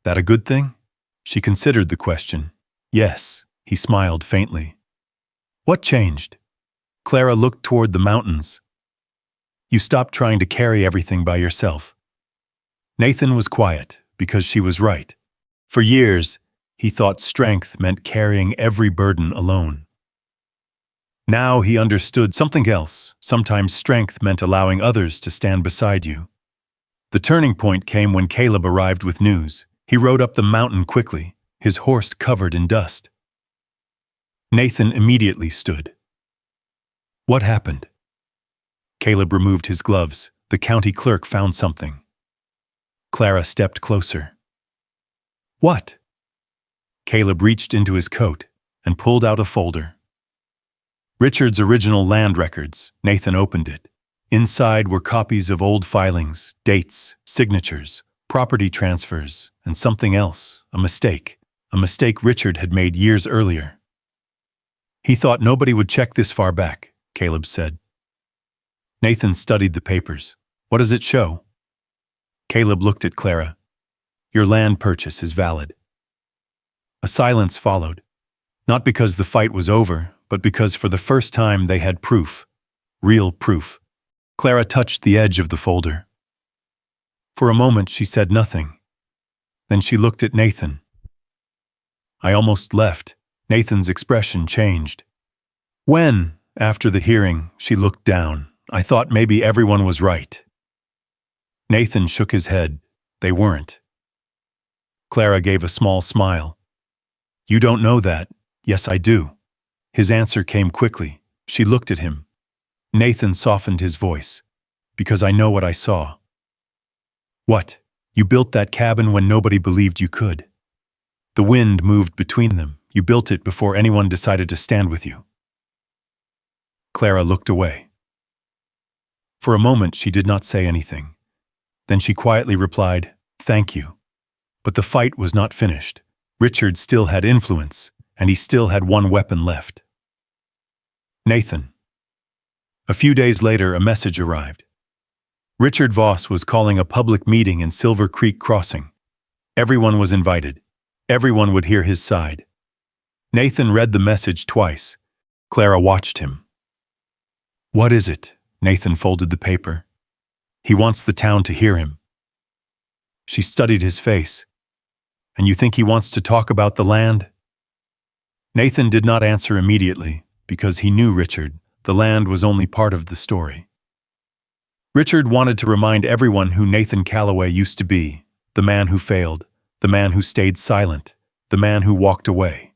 "That a good thing?" She considered the question. "Yes," he smiled faintly. "What changed?" Clara looked toward the mountains. "You stopped trying to carry everything by yourself." Nathan was quiet, because she was right. For years, he thought strength meant carrying every burden alone. Now he understood something else. Sometimes strength meant allowing others to stand beside you. The turning point came when Caleb arrived with news. He rode up the mountain quickly, his horse covered in dust. Nathan immediately stood. "What happened?" Caleb removed his gloves. The county clerk found something. Clara stepped closer. "What?" Caleb reached into his coat and pulled out a folder. Richard's original land records. Nathan opened it. Inside were copies of old filings, dates, signatures, property transfers, and something else, a mistake Richard had made years earlier. "He thought nobody would check this far back," Caleb said. Nathan studied the papers. "What does it show?" Caleb looked at Clara. "Your land purchase is valid." A silence followed, not because the fight was over, but because for the first time they had proof. Real proof. Clara touched the edge of the folder. For a moment she said nothing. Then she looked at Nathan. I almost left. Nathan's expression changed. When, after the hearing, she looked down, I thought maybe everyone was right. Nathan shook his head. They weren't. Clara gave a small smile. You don't know that. Yes, I do. His answer came quickly. She looked at him. Nathan softened his voice. Because I know what I saw. What? You built that cabin when nobody believed you could. The wind moved between them. You built it before anyone decided to stand with you. Clara looked away. For a moment she did not say anything. Then she quietly replied, Thank you. But the fight was not finished. Richard still had influence, and he still had one weapon left. Nathan. A few days later, a message arrived. Richard Voss was calling a public meeting in Silver Creek Crossing. Everyone was invited. Everyone would hear his side. Nathan read the message twice. Clara watched him. What is it? Nathan folded the paper. He wants the town to hear him. She studied his face. And you think he wants to talk about the land? Nathan did not answer immediately, because he knew Richard. The land was only part of the story. Richard wanted to remind everyone who Nathan Calloway used to be, the man who failed, the man who stayed silent, the man who walked away.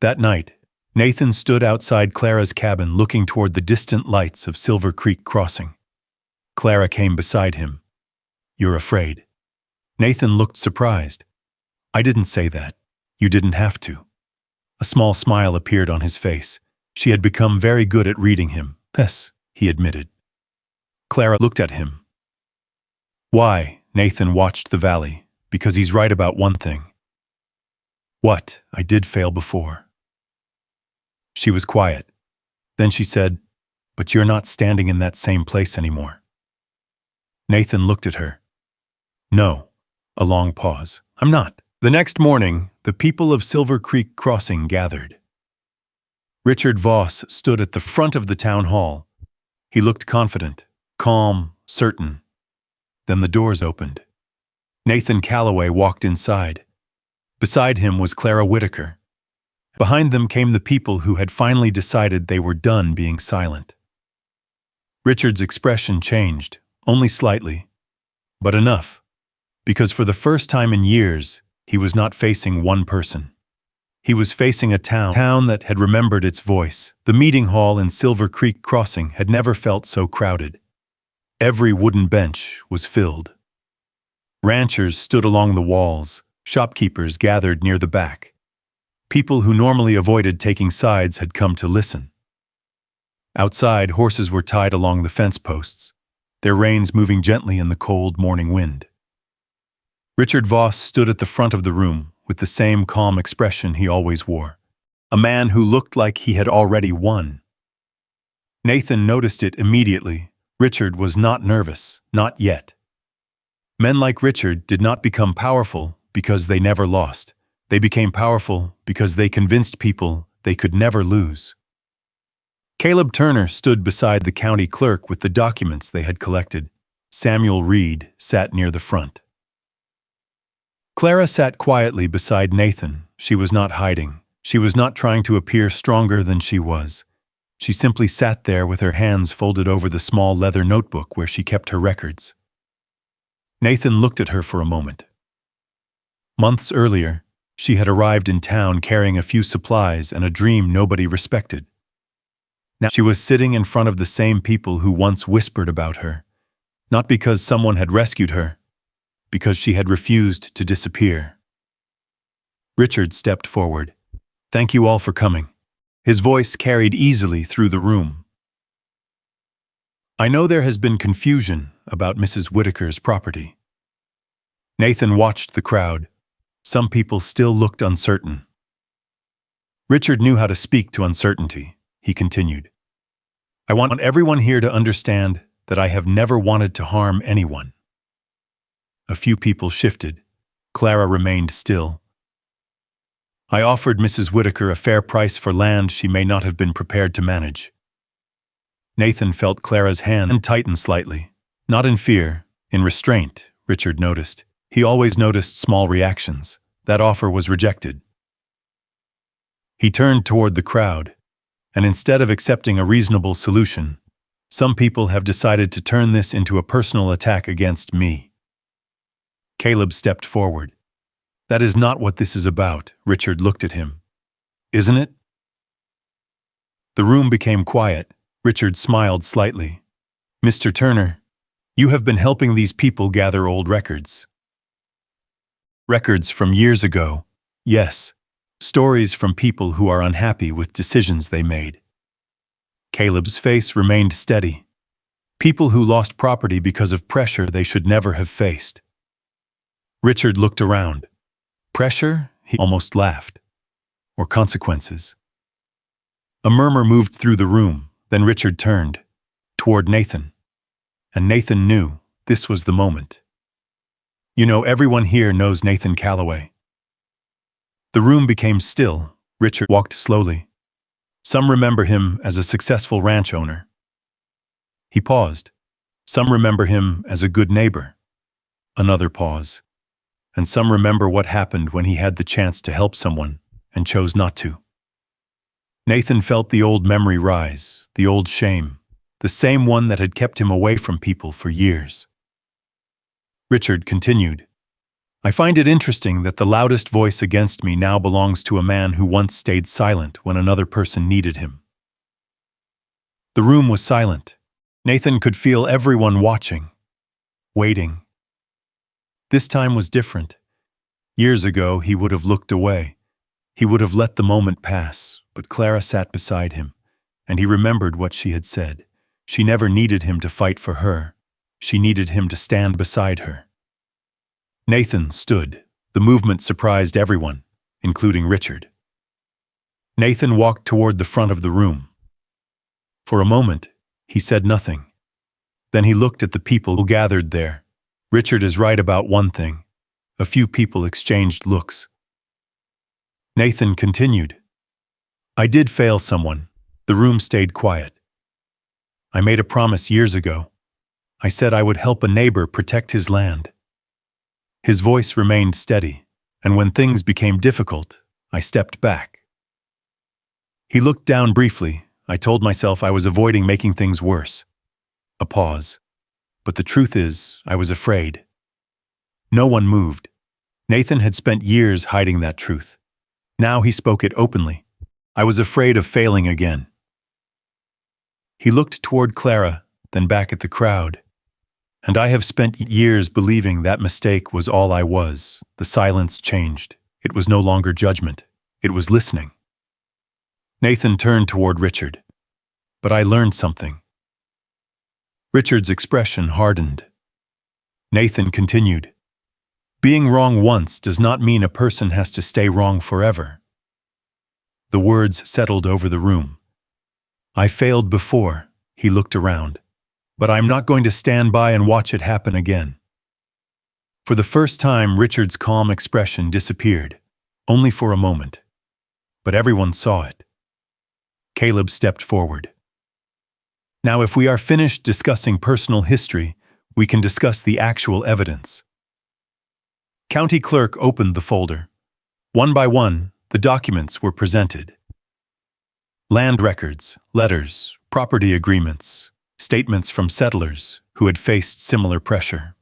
That night, Nathan stood outside Clara's cabin looking toward the distant lights of Silver Creek Crossing. Clara came beside him. You're afraid. Nathan looked surprised. I didn't say that. You didn't have to. A small smile appeared on his face. She had become very good at reading him. Yes, he admitted. Clara looked at him. Why? Nathan watched the valley. Because he's right about one thing. What? I did fail before. She was quiet. Then she said, But you're not standing in that same place anymore. Nathan looked at her. No. A long pause. I'm not. The next morning, the people of Silver Creek Crossing gathered. Richard Voss stood at the front of the town hall. He looked confident, calm, certain. Then the doors opened. Nathan Calloway walked inside. Beside him was Clara Whitaker. Behind them came the people who had finally decided they were done being silent. Richard's expression changed, only slightly, but enough, because for the first time in years, he was not facing one person. He was facing a town that had remembered its voice. The meeting hall in Silver Creek Crossing had never felt so crowded. Every wooden bench was filled. Ranchers stood along the walls. Shopkeepers gathered near the back. People who normally avoided taking sides had come to listen. Outside, horses were tied along the fence posts, their reins moving gently in the cold morning wind. Richard Voss stood at the front of the room with the same calm expression he always wore, a man who looked like he had already won. Nathan noticed it immediately. Richard was not nervous, not yet. Men like Richard did not become powerful because they never lost. They became powerful because they convinced people they could never lose. Caleb Turner stood beside the county clerk with the documents they had collected. Samuel Reed sat near the front. Clara sat quietly beside Nathan. She was not hiding. She was not trying to appear stronger than she was. She simply sat there with her hands folded over the small leather notebook where she kept her records. Nathan looked at her for a moment. Months earlier, she had arrived in town carrying a few supplies and a dream nobody respected. Now she was sitting in front of the same people who once whispered about her, not because someone had rescued her, because she had refused to disappear. Richard stepped forward. Thank you all for coming. His voice carried easily through the room. I know there has been confusion about Mrs. Whitaker's property. Nathan watched the crowd. Some people still looked uncertain. Richard knew how to speak to uncertainty. He continued. I want everyone here to understand that I have never wanted to harm anyone. A few people shifted. Clara remained still. I offered Mrs. Whitaker a fair price for land she may not have been prepared to manage. Nathan felt Clara's hand tighten slightly. Not in fear, in restraint, Richard noticed. He always noticed small reactions. That offer was rejected. He turned toward the crowd, and instead of accepting a reasonable solution, some people have decided to turn this into a personal attack against me. Caleb stepped forward. That is not what this is about, Richard looked at him. Isn't it? The room became quiet. Richard smiled slightly. Mr. Turner, you have been helping these people gather old records. Records from years ago, yes. Stories from people who are unhappy with decisions they made. Caleb's face remained steady. People who lost property because of pressure they should never have faced. Richard looked around. Pressure? He almost laughed. Or consequences. A murmur moved through the room, then Richard turned toward Nathan. And Nathan knew this was the moment. You know, everyone here knows Nathan Calloway. The room became still. Richard walked slowly. Some remember him as a successful ranch owner. He paused. Some remember him as a good neighbor. Another pause. And some remember what happened when he had the chance to help someone and chose not to. Nathan felt the old memory rise, the old shame, the same one that had kept him away from people for years. Richard continued, I find it interesting that the loudest voice against me now belongs to a man who once stayed silent when another person needed him. The room was silent. Nathan could feel everyone watching, waiting. This time was different. Years ago, he would have looked away. He would have let the moment pass, but Clara sat beside him, and he remembered what she had said. She never needed him to fight for her. She needed him to stand beside her. Nathan stood. The movement surprised everyone, including Richard. Nathan walked toward the front of the room. For a moment, he said nothing. Then he looked at the people who gathered there. Richard is right about one thing. A few people exchanged looks. Nathan continued. I did fail someone. The room stayed quiet. I made a promise years ago. I said I would help a neighbor protect his land. His voice remained steady, and when things became difficult, I stepped back. He looked down briefly. I told myself I was avoiding making things worse. A pause. But the truth is, I was afraid. No one moved. Nathan had spent years hiding that truth. Now he spoke it openly. I was afraid of failing again. He looked toward Clara, then back at the crowd. And I have spent years believing that mistake was all I was. The silence changed. It was no longer judgment. It was listening. Nathan turned toward Richard. But I learned something. Richard's expression hardened. Nathan continued. Being wrong once does not mean a person has to stay wrong forever. The words settled over the room. I failed before. He looked around. But I'm not going to stand by and watch it happen again. For the first time, Richard's calm expression disappeared, only for a moment. But everyone saw it. Caleb stepped forward. Now, if we are finished discussing personal history, we can discuss the actual evidence. County clerk opened the folder. One by one, the documents were presented. Land records, letters, property agreements, statements from settlers who had faced similar pressure.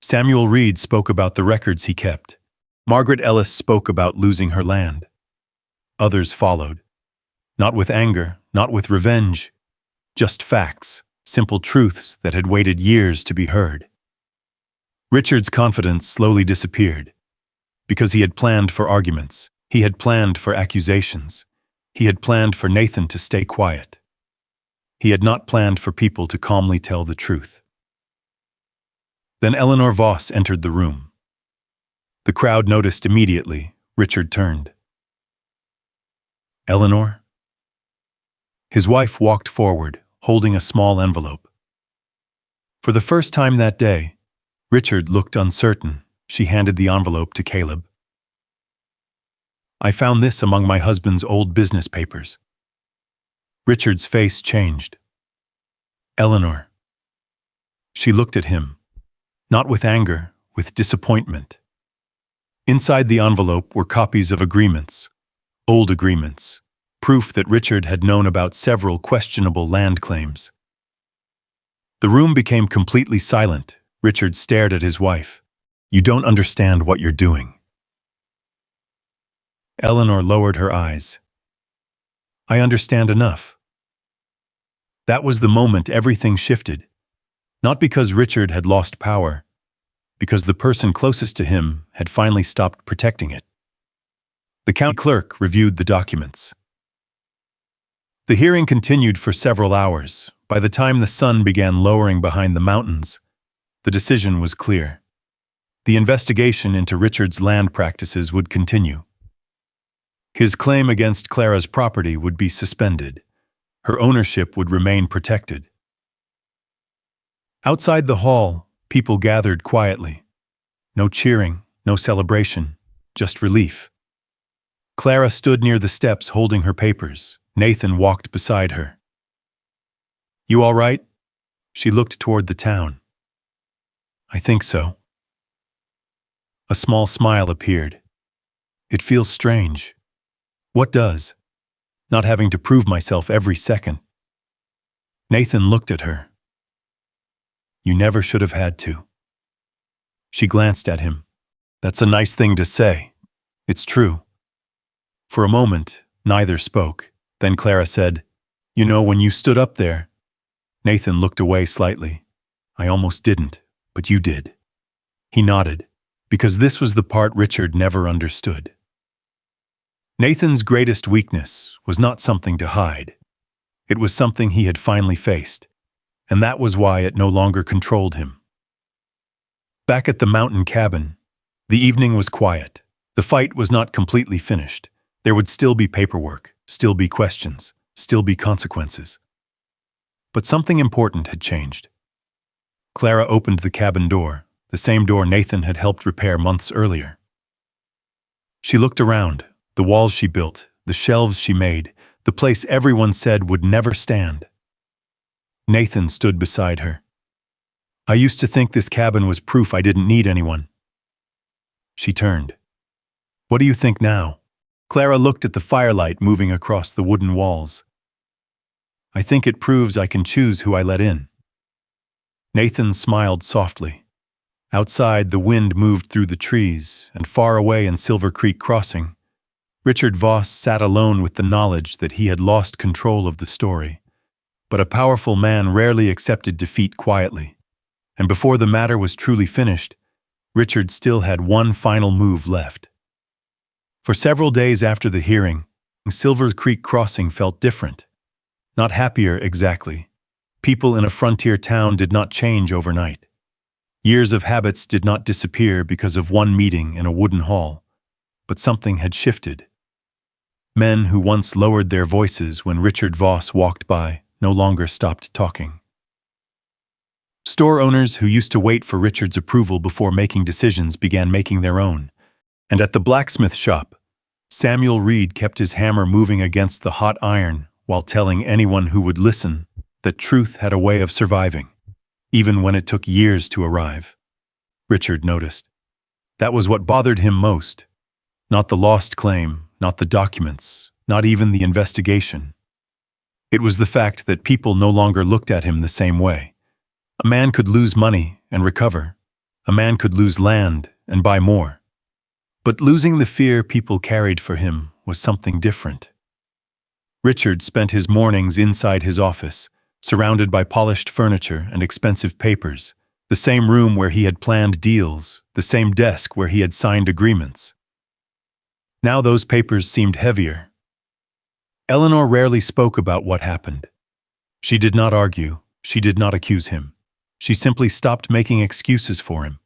Samuel Reed spoke about the records he kept. Margaret Ellis spoke about losing her land. Others followed. Not with anger, not with revenge, just facts, simple truths that had waited years to be heard. Richard's confidence slowly disappeared. Because he had planned for arguments. He had planned for accusations. He had planned for Nathan to stay quiet. He had not planned for people to calmly tell the truth. Then Eleanor Voss entered the room. The crowd noticed immediately. Richard turned. Eleanor? His wife walked forward, holding a small envelope. For the first time that day, Richard looked uncertain. She handed the envelope to Caleb. I found this among my husband's old business papers. Richard's face changed. Eleanor. She looked at him, not with anger, with disappointment. Inside the envelope were copies of agreements, old agreements, proof that Richard had known about several questionable land claims. The room became completely silent. Richard stared at his wife. "You don't understand what you're doing." Eleanor lowered her eyes. "I understand enough." That was the moment everything shifted. Not because Richard had lost power, because the person closest to him had finally stopped protecting it. The county clerk reviewed the documents. The hearing continued for several hours. By the time the sun began lowering behind the mountains, the decision was clear. The investigation into Richard's land practices would continue. His claim against Clara's property would be suspended. Her ownership would remain protected. Outside the hall, people gathered quietly. No cheering, no celebration, just relief. Clara stood near the steps holding her papers. Nathan walked beside her. "You all right?" She looked toward the town. "I think so." A small smile appeared. "It feels strange." "What does?" "Not having to prove myself every second." Nathan looked at her. "You never should have had to." She glanced at him. "That's a nice thing to say. It's true." For a moment, neither spoke. Then Clara said, "You know, when you stood up there..." Nathan looked away slightly. "I almost didn't, but you did." He nodded, because this was the part Richard never understood. Nathan's greatest weakness was not something to hide. It was something he had finally faced, and that was why it no longer controlled him. Back at the mountain cabin, the evening was quiet. The fight was not completely finished. There would still be paperwork, still be questions, still be consequences. But something important had changed. Clara opened the cabin door, the same door Nathan had helped repair months earlier. She looked around, the walls she built, the shelves she made, the place everyone said would never stand. Nathan stood beside her. "I used to think this cabin was proof I didn't need anyone." She turned. "What do you think now?" Clara looked at the firelight moving across the wooden walls. "I think it proves I can choose who I let in." Nathan smiled softly. Outside, the wind moved through the trees, and far away in Silver Creek Crossing, Richard Voss sat alone with the knowledge that he had lost control of the story. But a powerful man rarely accepted defeat quietly. And before the matter was truly finished, Richard still had one final move left. For several days after the hearing, Silver Creek Crossing felt different. Not happier exactly. People in a frontier town did not change overnight. Years of habits did not disappear because of one meeting in a wooden hall. But something had shifted. Men who once lowered their voices when Richard Voss walked by no longer stopped talking. Store owners who used to wait for Richard's approval before making decisions began making their own. And at the blacksmith shop, Samuel Reed kept his hammer moving against the hot iron while telling anyone who would listen that truth had a way of surviving, even when it took years to arrive. Richard noticed. That was what bothered him most. Not the lost claim, not the documents, not even the investigation. It was the fact that people no longer looked at him the same way. A man could lose money and recover. A man could lose land and buy more. But losing the fear people carried for him was something different. Richard spent his mornings inside his office, surrounded by polished furniture and expensive papers, the same room where he had planned deals, the same desk where he had signed agreements. Now those papers seemed heavier. Eleanor rarely spoke about what happened. She did not argue, she did not accuse him. She simply stopped making excuses for him.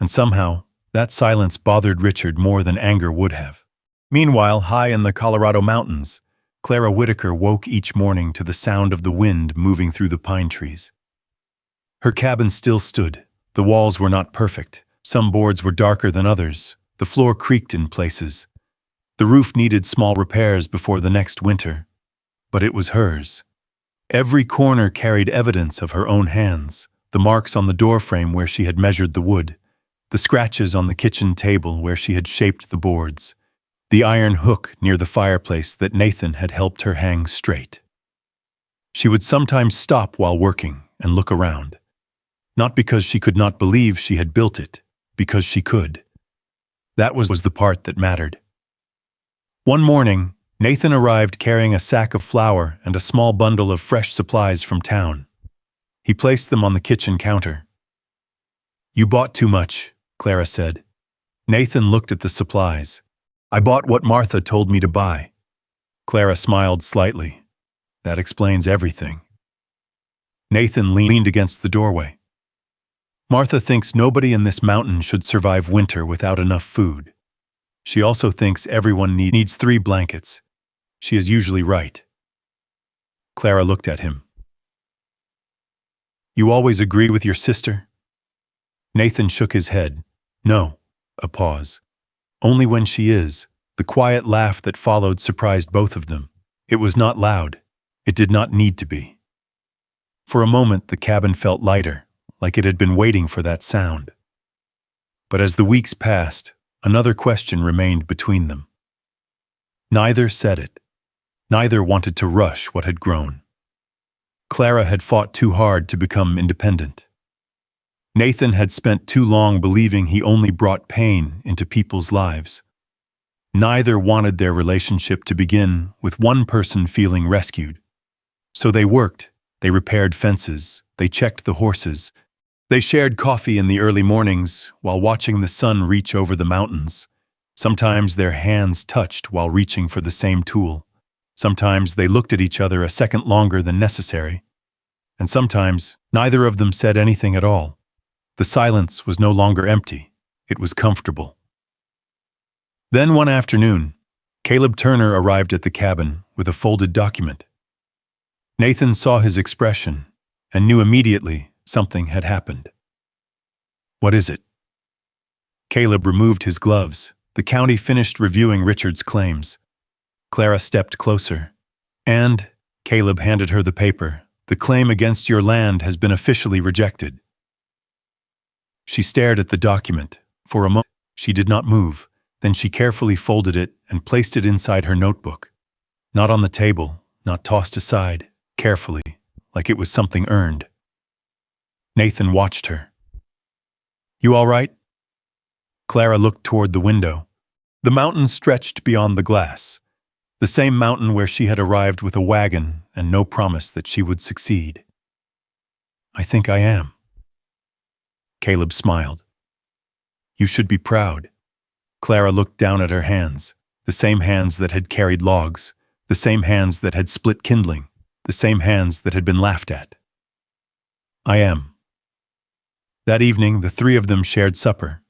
And somehow, that silence bothered Richard more than anger would have. Meanwhile, high in the Colorado mountains, Clara Whitaker woke each morning to the sound of the wind moving through the pine trees. Her cabin still stood. The walls were not perfect. Some boards were darker than others. The floor creaked in places. The roof needed small repairs before the next winter. but it was hers. Every corner carried evidence of her own hands, the marks on the doorframe where she had measured the wood, the scratches on the kitchen table where she had shaped the boards, the iron hook near the fireplace that Nathan had helped her hang straight. She would sometimes stop while working and look around, not because she could not believe she had built it, because she could. That was the part that mattered. One morning, Nathan arrived carrying a sack of flour and a small bundle of fresh supplies from town. He placed them on the kitchen counter. "You bought too much," Clara said. Nathan looked at the supplies. "I bought what Martha told me to buy." Clara smiled slightly. "That explains everything." Nathan leaned against the doorway. "Martha thinks nobody in this mountain should survive winter without enough food. She also thinks everyone needs 3 blankets. She is usually right." Clara looked at him. "You always agree with your sister?" Nathan shook his head. "No." A pause. "Only when she is." The quiet laugh that followed surprised both of them. It was not loud. It did not need to be. For a moment, the cabin felt lighter, like it had been waiting for that sound. But as the weeks passed, another question remained between them. Neither said it. Neither wanted to rush what had grown. Clara had fought too hard to become independent. Nathan had spent too long believing he only brought pain into people's lives. Neither wanted their relationship to begin with one person feeling rescued. So they worked, they repaired fences, they checked the horses, they shared coffee in the early mornings while watching the sun reach over the mountains. Sometimes their hands touched while reaching for the same tool. Sometimes they looked at each other a second longer than necessary. And sometimes neither of them said anything at all. The silence was no longer empty. It was comfortable. Then one afternoon, Caleb Turner arrived at the cabin with a folded document. Nathan saw his expression and knew immediately something had happened. "What is it?" Caleb removed his gloves. The county finished reviewing Richard's claims. Clara stepped closer. "And," Caleb handed her the paper, "the claim against your land has been officially rejected." She stared at the document. For a moment, she did not move. Then she carefully folded it and placed it inside her notebook. Not on the table, not tossed aside, carefully, like it was something earned. Nathan watched her. "You all right?" Clara looked toward the window. The mountain stretched beyond the glass. The same mountain where she had arrived with a wagon and no promise that she would succeed. "I think I am." Caleb smiled. "You should be proud." Clara looked down at her hands, the same hands that had carried logs, the same hands that had split kindling, the same hands that had been laughed at. "I am." That evening, the 3 of them shared supper.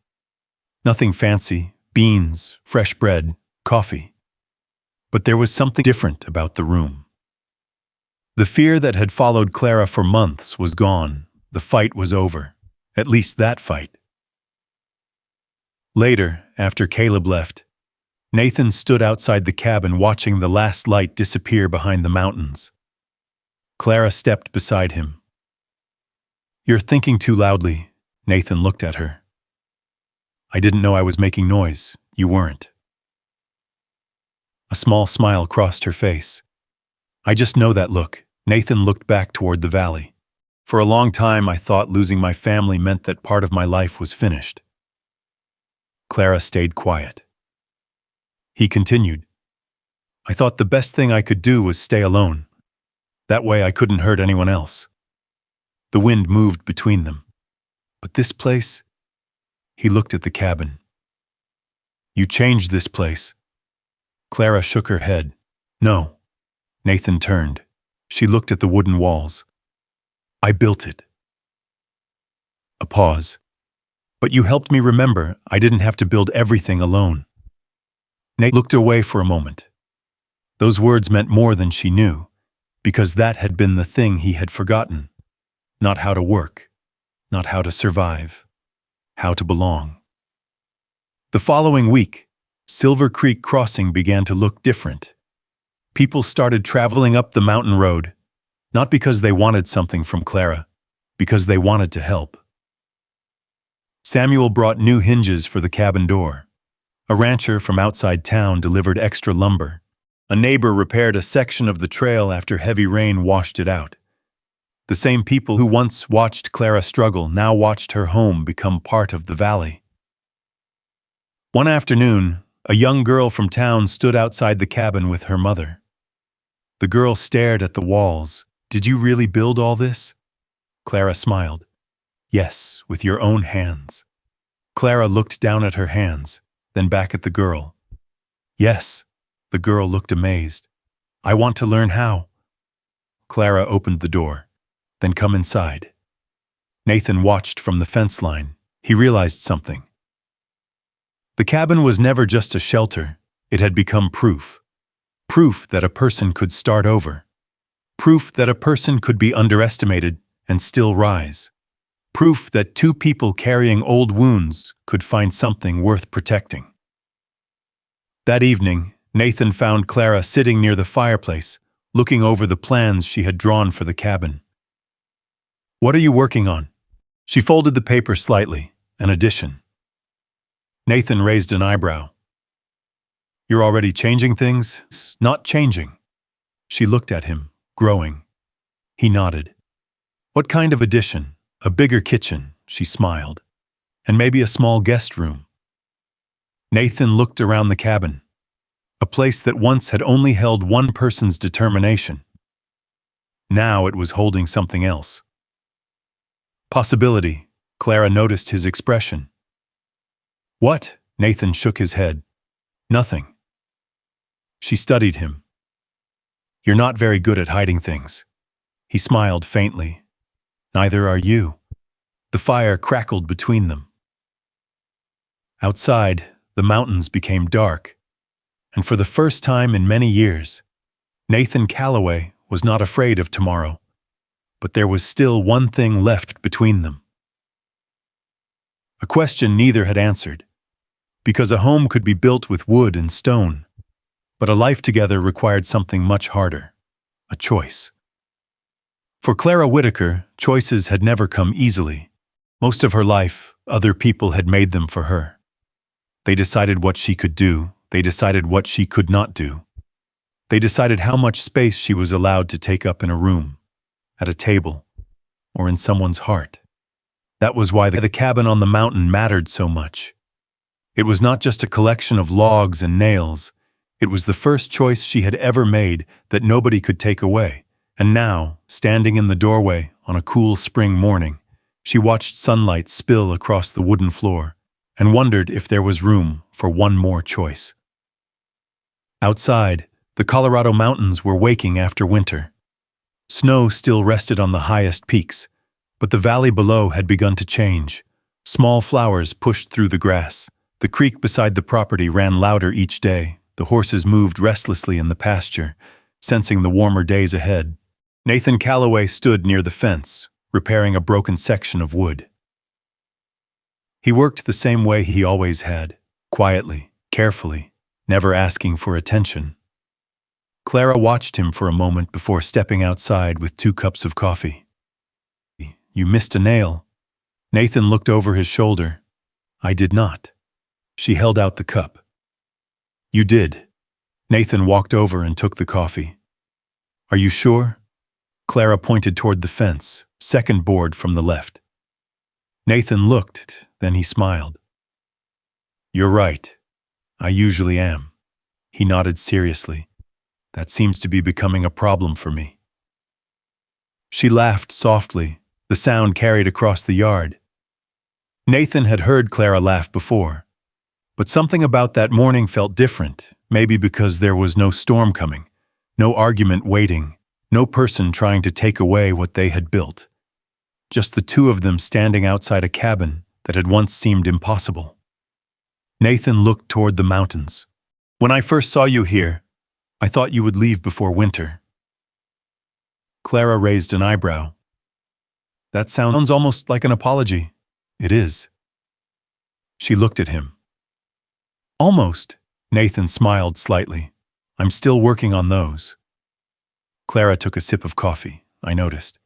Nothing fancy, beans, fresh bread, coffee. But there was something different about the room. The fear that had followed Clara for months was gone. The fight was over. At least that fight. Later, after Caleb left, Nathan stood outside the cabin watching the last light disappear behind the mountains. Clara stepped beside him. "You're thinking too loudly." Nathan looked at her. "I didn't know I was making noise. You weren't." A small smile crossed her face. "I just know that look." Nathan looked back toward the valley. "For a long time I thought losing my family meant that part of my life was finished." Clara stayed quiet. He continued, "I thought the best thing I could do was stay alone. That way I couldn't hurt anyone else." The wind moved between them. "But this place?" He looked at the cabin. "You changed this place." Clara shook her head. "No." Nathan turned. She looked at the wooden walls. "I built it." A pause. "But you helped me remember I didn't have to build everything alone." Nate looked away for a moment. Those words meant more than she knew, because that had been the thing he had forgotten. Not how to work, not how to survive, how to belong. The following week, Silver Creek Crossing began to look different. People started traveling up the mountain road, not because they wanted something from Clara, because they wanted to help. Samuel brought new hinges for the cabin door. A rancher from outside town delivered extra lumber. A neighbor repaired a section of the trail after heavy rain washed it out. The same people who once watched Clara struggle now watched her home become part of the valley. One afternoon, a young girl from town stood outside the cabin with her mother. The girl stared at the walls. "Did you really build all this?" Clara smiled. "Yes, with your own hands." Clara looked down at her hands, then back at the girl. "Yes." The girl looked amazed. "I want to learn how." Clara opened the door. "Then come inside." Nathan watched from the fence line. He realized something. The cabin was never just a shelter. It had become proof. Proof that a person could start over. Proof that a person could be underestimated and still rise. Proof that two people carrying old wounds could find something worth protecting. That evening, Nathan found Clara sitting near the fireplace, looking over the plans she had drawn for the cabin. "What are you working on?" She folded the paper slightly. "An addition." Nathan raised an eyebrow. "You're already changing things?" "Not changing." She looked at him, growing. He nodded. "What kind of addition?" "A bigger kitchen," she smiled. "And maybe a small guest room." Nathan looked around the cabin. A place that once had only held one person's determination. Now it was holding something else. Possibility. Clara noticed his expression. "What?" Nathan shook his head. "Nothing." She studied him. "You're not very good at hiding things." He smiled faintly. "Neither are you." The fire crackled between them. Outside, the mountains became dark. And for the first time in many years, Nathan Calloway was not afraid of tomorrow. But there was still one thing left between them. A question neither had answered. Because a home could be built with wood and stone, but a life together required something much harder. A choice. For Clara Whitaker, choices had never come easily. Most of her life, other people had made them for her. They decided what she could do. They decided what she could not do. They decided how much space she was allowed to take up in a room, at a table, or in someone's heart. That was why the cabin on the mountain mattered so much. It was not just a collection of logs and nails. It was the first choice she had ever made that nobody could take away. And now, standing in the doorway on a cool spring morning, she watched sunlight spill across the wooden floor and wondered if there was room for one more choice. Outside, the Colorado mountains were waking after winter. Snow still rested on the highest peaks, but the valley below had begun to change. Small flowers pushed through the grass. The creek beside the property ran louder each day. The horses moved restlessly in the pasture, sensing the warmer days ahead. Nathan Calloway stood near the fence, repairing a broken section of wood. He worked the same way he always had, quietly, carefully, never asking for attention. Clara watched him for a moment before stepping outside with 2 cups of coffee. "You missed a nail." Nathan looked over his shoulder. "I did not." She held out the cup. "You did." Nathan walked over and took the coffee. "Are you sure?" Clara pointed toward the fence, second board from the left. Nathan looked, then he smiled. "You're right. I usually am." He nodded seriously. "That seems to be becoming a problem for me." She laughed softly. The sound carried across the yard. Nathan had heard Clara laugh before. But something about that morning felt different, maybe because there was no storm coming, no argument waiting, no person trying to take away what they had built. Just the two of them standing outside a cabin that had once seemed impossible. Nathan looked toward the mountains. "When I first saw you here, I thought you would leave before winter." Clara raised an eyebrow. "That sounds almost like an apology." "It is." She looked at him. "Almost." Nathan smiled slightly. I'm still working on those. Clara took a sip of coffee, I noticed.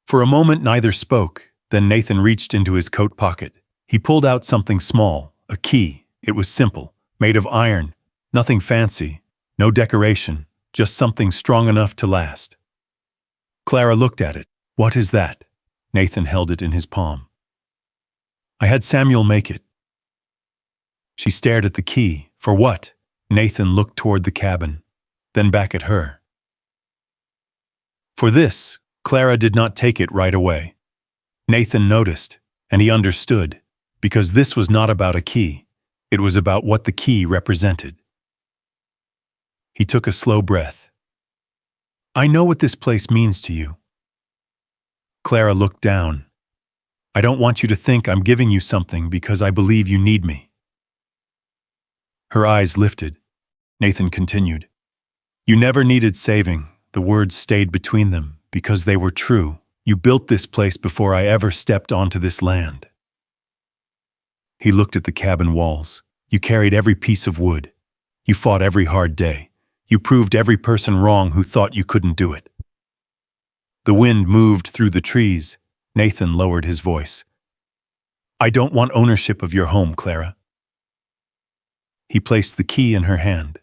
For a moment neither spoke, then Nathan reached into his coat pocket. He pulled out something small, a key. It was simple, made of iron, nothing fancy, no decoration, just something strong enough to last. Clara looked at it. What is that? Nathan held it in his palm. I had Samuel make it. She stared at the key. For what? Nathan looked toward the cabin, then back at her. For this, Clara did not take it right away. Nathan noticed, and he understood, because this was not about a key. It was about what the key represented. He took a slow breath. I know what this place means to you. Clara looked down. I don't want you to think I'm giving you something because I believe you need me. Her eyes lifted. Nathan continued. You never needed saving. The words stayed between them because they were true. You built this place before I ever stepped onto this land. He looked at the cabin walls. You carried every piece of wood. You fought every hard day. You proved every person wrong who thought you couldn't do it. The wind moved through the trees. Nathan lowered his voice. I don't want ownership of your home, Clara. He placed the key in her hand.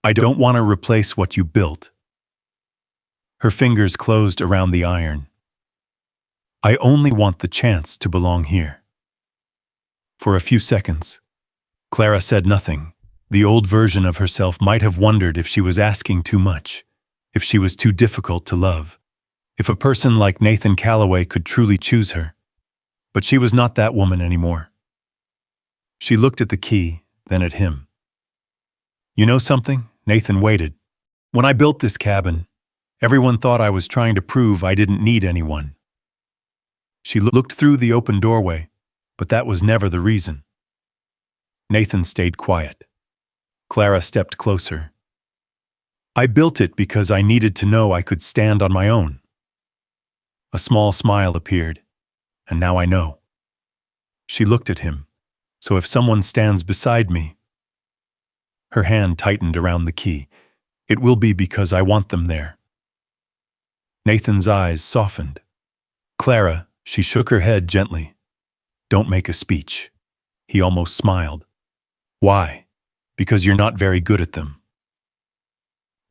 I don't want to replace what you built. Her fingers closed around the iron. I only want the chance to belong here. For a few seconds, Clara said nothing. The old version of herself might have wondered if she was asking too much, if she was too difficult to love, if a person like Nathan Calloway could truly choose her. But she was not that woman anymore. She looked at the key, then at him. You know something? Nathan waited. When I built this cabin, everyone thought I was trying to prove I didn't need anyone. She looked through the open doorway, but that was never the reason. Nathan stayed quiet. Clara stepped closer. I built it because I needed to know I could stand on my own. A small smile appeared, and now I know. She looked at him. So if someone stands beside me, her hand tightened around the key. It will be because I want them there. Nathan's eyes softened. Clara, she shook her head gently. Don't make a speech. He almost smiled. Why? Because you're not very good at them.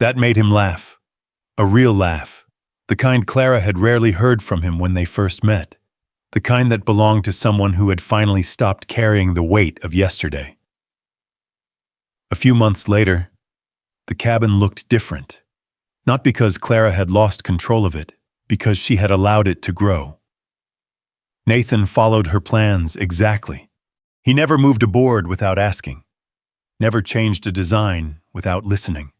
That made him laugh. A real laugh. The kind Clara had rarely heard from him when they first met. The kind that belonged to someone who had finally stopped carrying the weight of yesterday. A few months later, the cabin looked different. Not because Clara had lost control of it, because she had allowed it to grow. Nathan followed her plans exactly. He never moved a board without asking. Never changed a design without listening.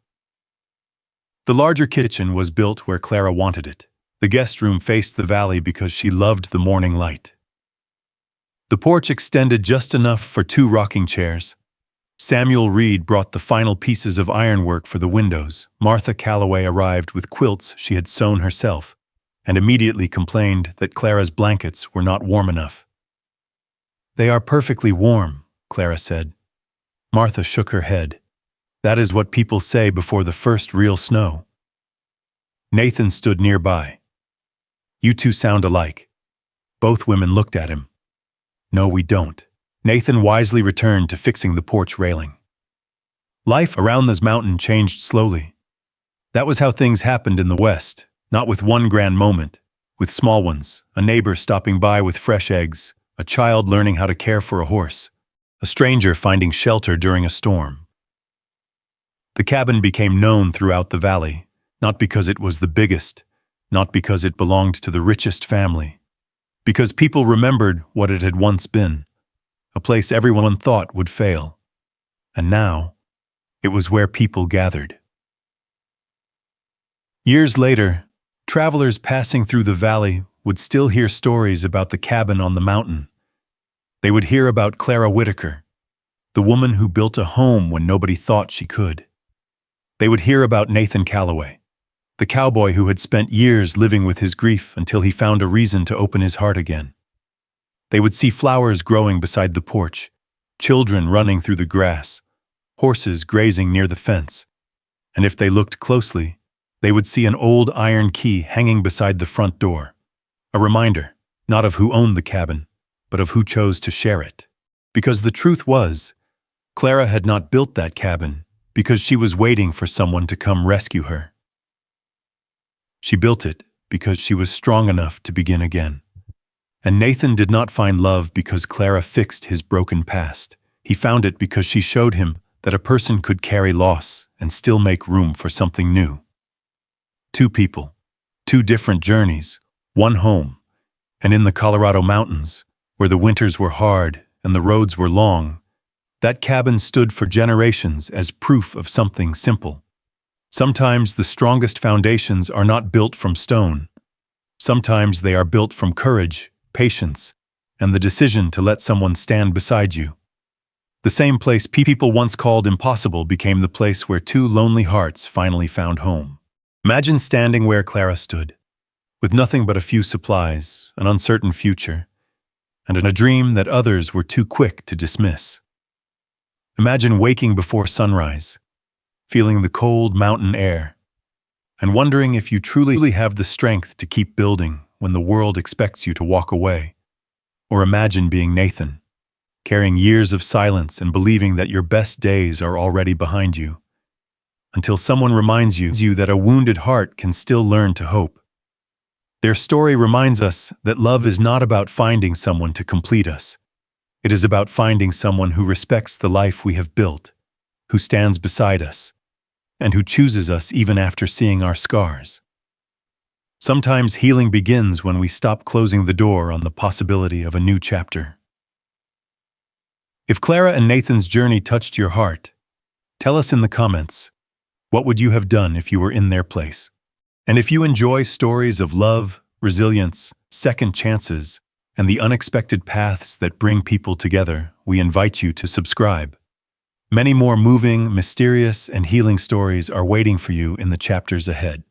The larger kitchen was built where Clara wanted it. The guest room faced the valley because she loved the morning light. The porch extended just enough for 2 rocking chairs. Samuel Reed brought the final pieces of ironwork for the windows. Martha Calloway arrived with quilts she had sewn herself, and immediately complained that Clara's blankets were not warm enough. They are perfectly warm, Clara said. Martha shook her head. That is what people say before the first real snow. Nathan stood nearby. You two sound alike. Both women looked at him. No, we don't. Nathan wisely returned to fixing the porch railing. Life around this mountain changed slowly. That was how things happened in the West, not with one grand moment, with small ones, a neighbor stopping by with fresh eggs, a child learning how to care for a horse, a stranger finding shelter during a storm. The cabin became known throughout the valley, not because it was the biggest, not because it belonged to the richest family, because people remembered what it had once been, a place everyone thought would fail. And now, it was where people gathered. Years later, travelers passing through the valley would still hear stories about the cabin on the mountain. They would hear about Clara Whitaker, the woman who built a home when nobody thought she could. They would hear about Nathan Calloway, the cowboy who had spent years living with his grief until he found a reason to open his heart again. They would see flowers growing beside the porch, children running through the grass, horses grazing near the fence, and if they looked closely, they would see an old iron key hanging beside the front door, a reminder, not of who owned the cabin, but of who chose to share it. Because the truth was, Clara had not built that cabin because she was waiting for someone to come rescue her. She built it because she was strong enough to begin again. And Nathan did not find love because Clara fixed his broken past. He found it because she showed him that a person could carry loss and still make room for something new. Two people, two different journeys, one home, and in the Colorado mountains, where the winters were hard and the roads were long, that cabin stood for generations as proof of something simple. Sometimes the strongest foundations are not built from stone. Sometimes they are built from courage, patience, and the decision to let someone stand beside you. The same place people once called impossible became the place where two lonely hearts finally found home. Imagine standing where Clara stood, with nothing but a few supplies, an uncertain future, and a dream that others were too quick to dismiss. Imagine waking before sunrise, feeling the cold mountain air, and wondering if you truly have the strength to keep building when the world expects you to walk away. Or imagine being Nathan, carrying years of silence and believing that your best days are already behind you, until someone reminds you that a wounded heart can still learn to hope. Their story reminds us that love is not about finding someone to complete us. It is about finding someone who respects the life we have built, who stands beside us, and who chooses us even after seeing our scars. Sometimes healing begins when we stop closing the door on the possibility of a new chapter. If Clara and Nathan's journey touched your heart, tell us in the comments, what would you have done if you were in their place? And if you enjoy stories of love, resilience, second chances, and the unexpected paths that bring people together, we invite you to subscribe. Many more moving, mysterious, and healing stories are waiting for you in the chapters ahead.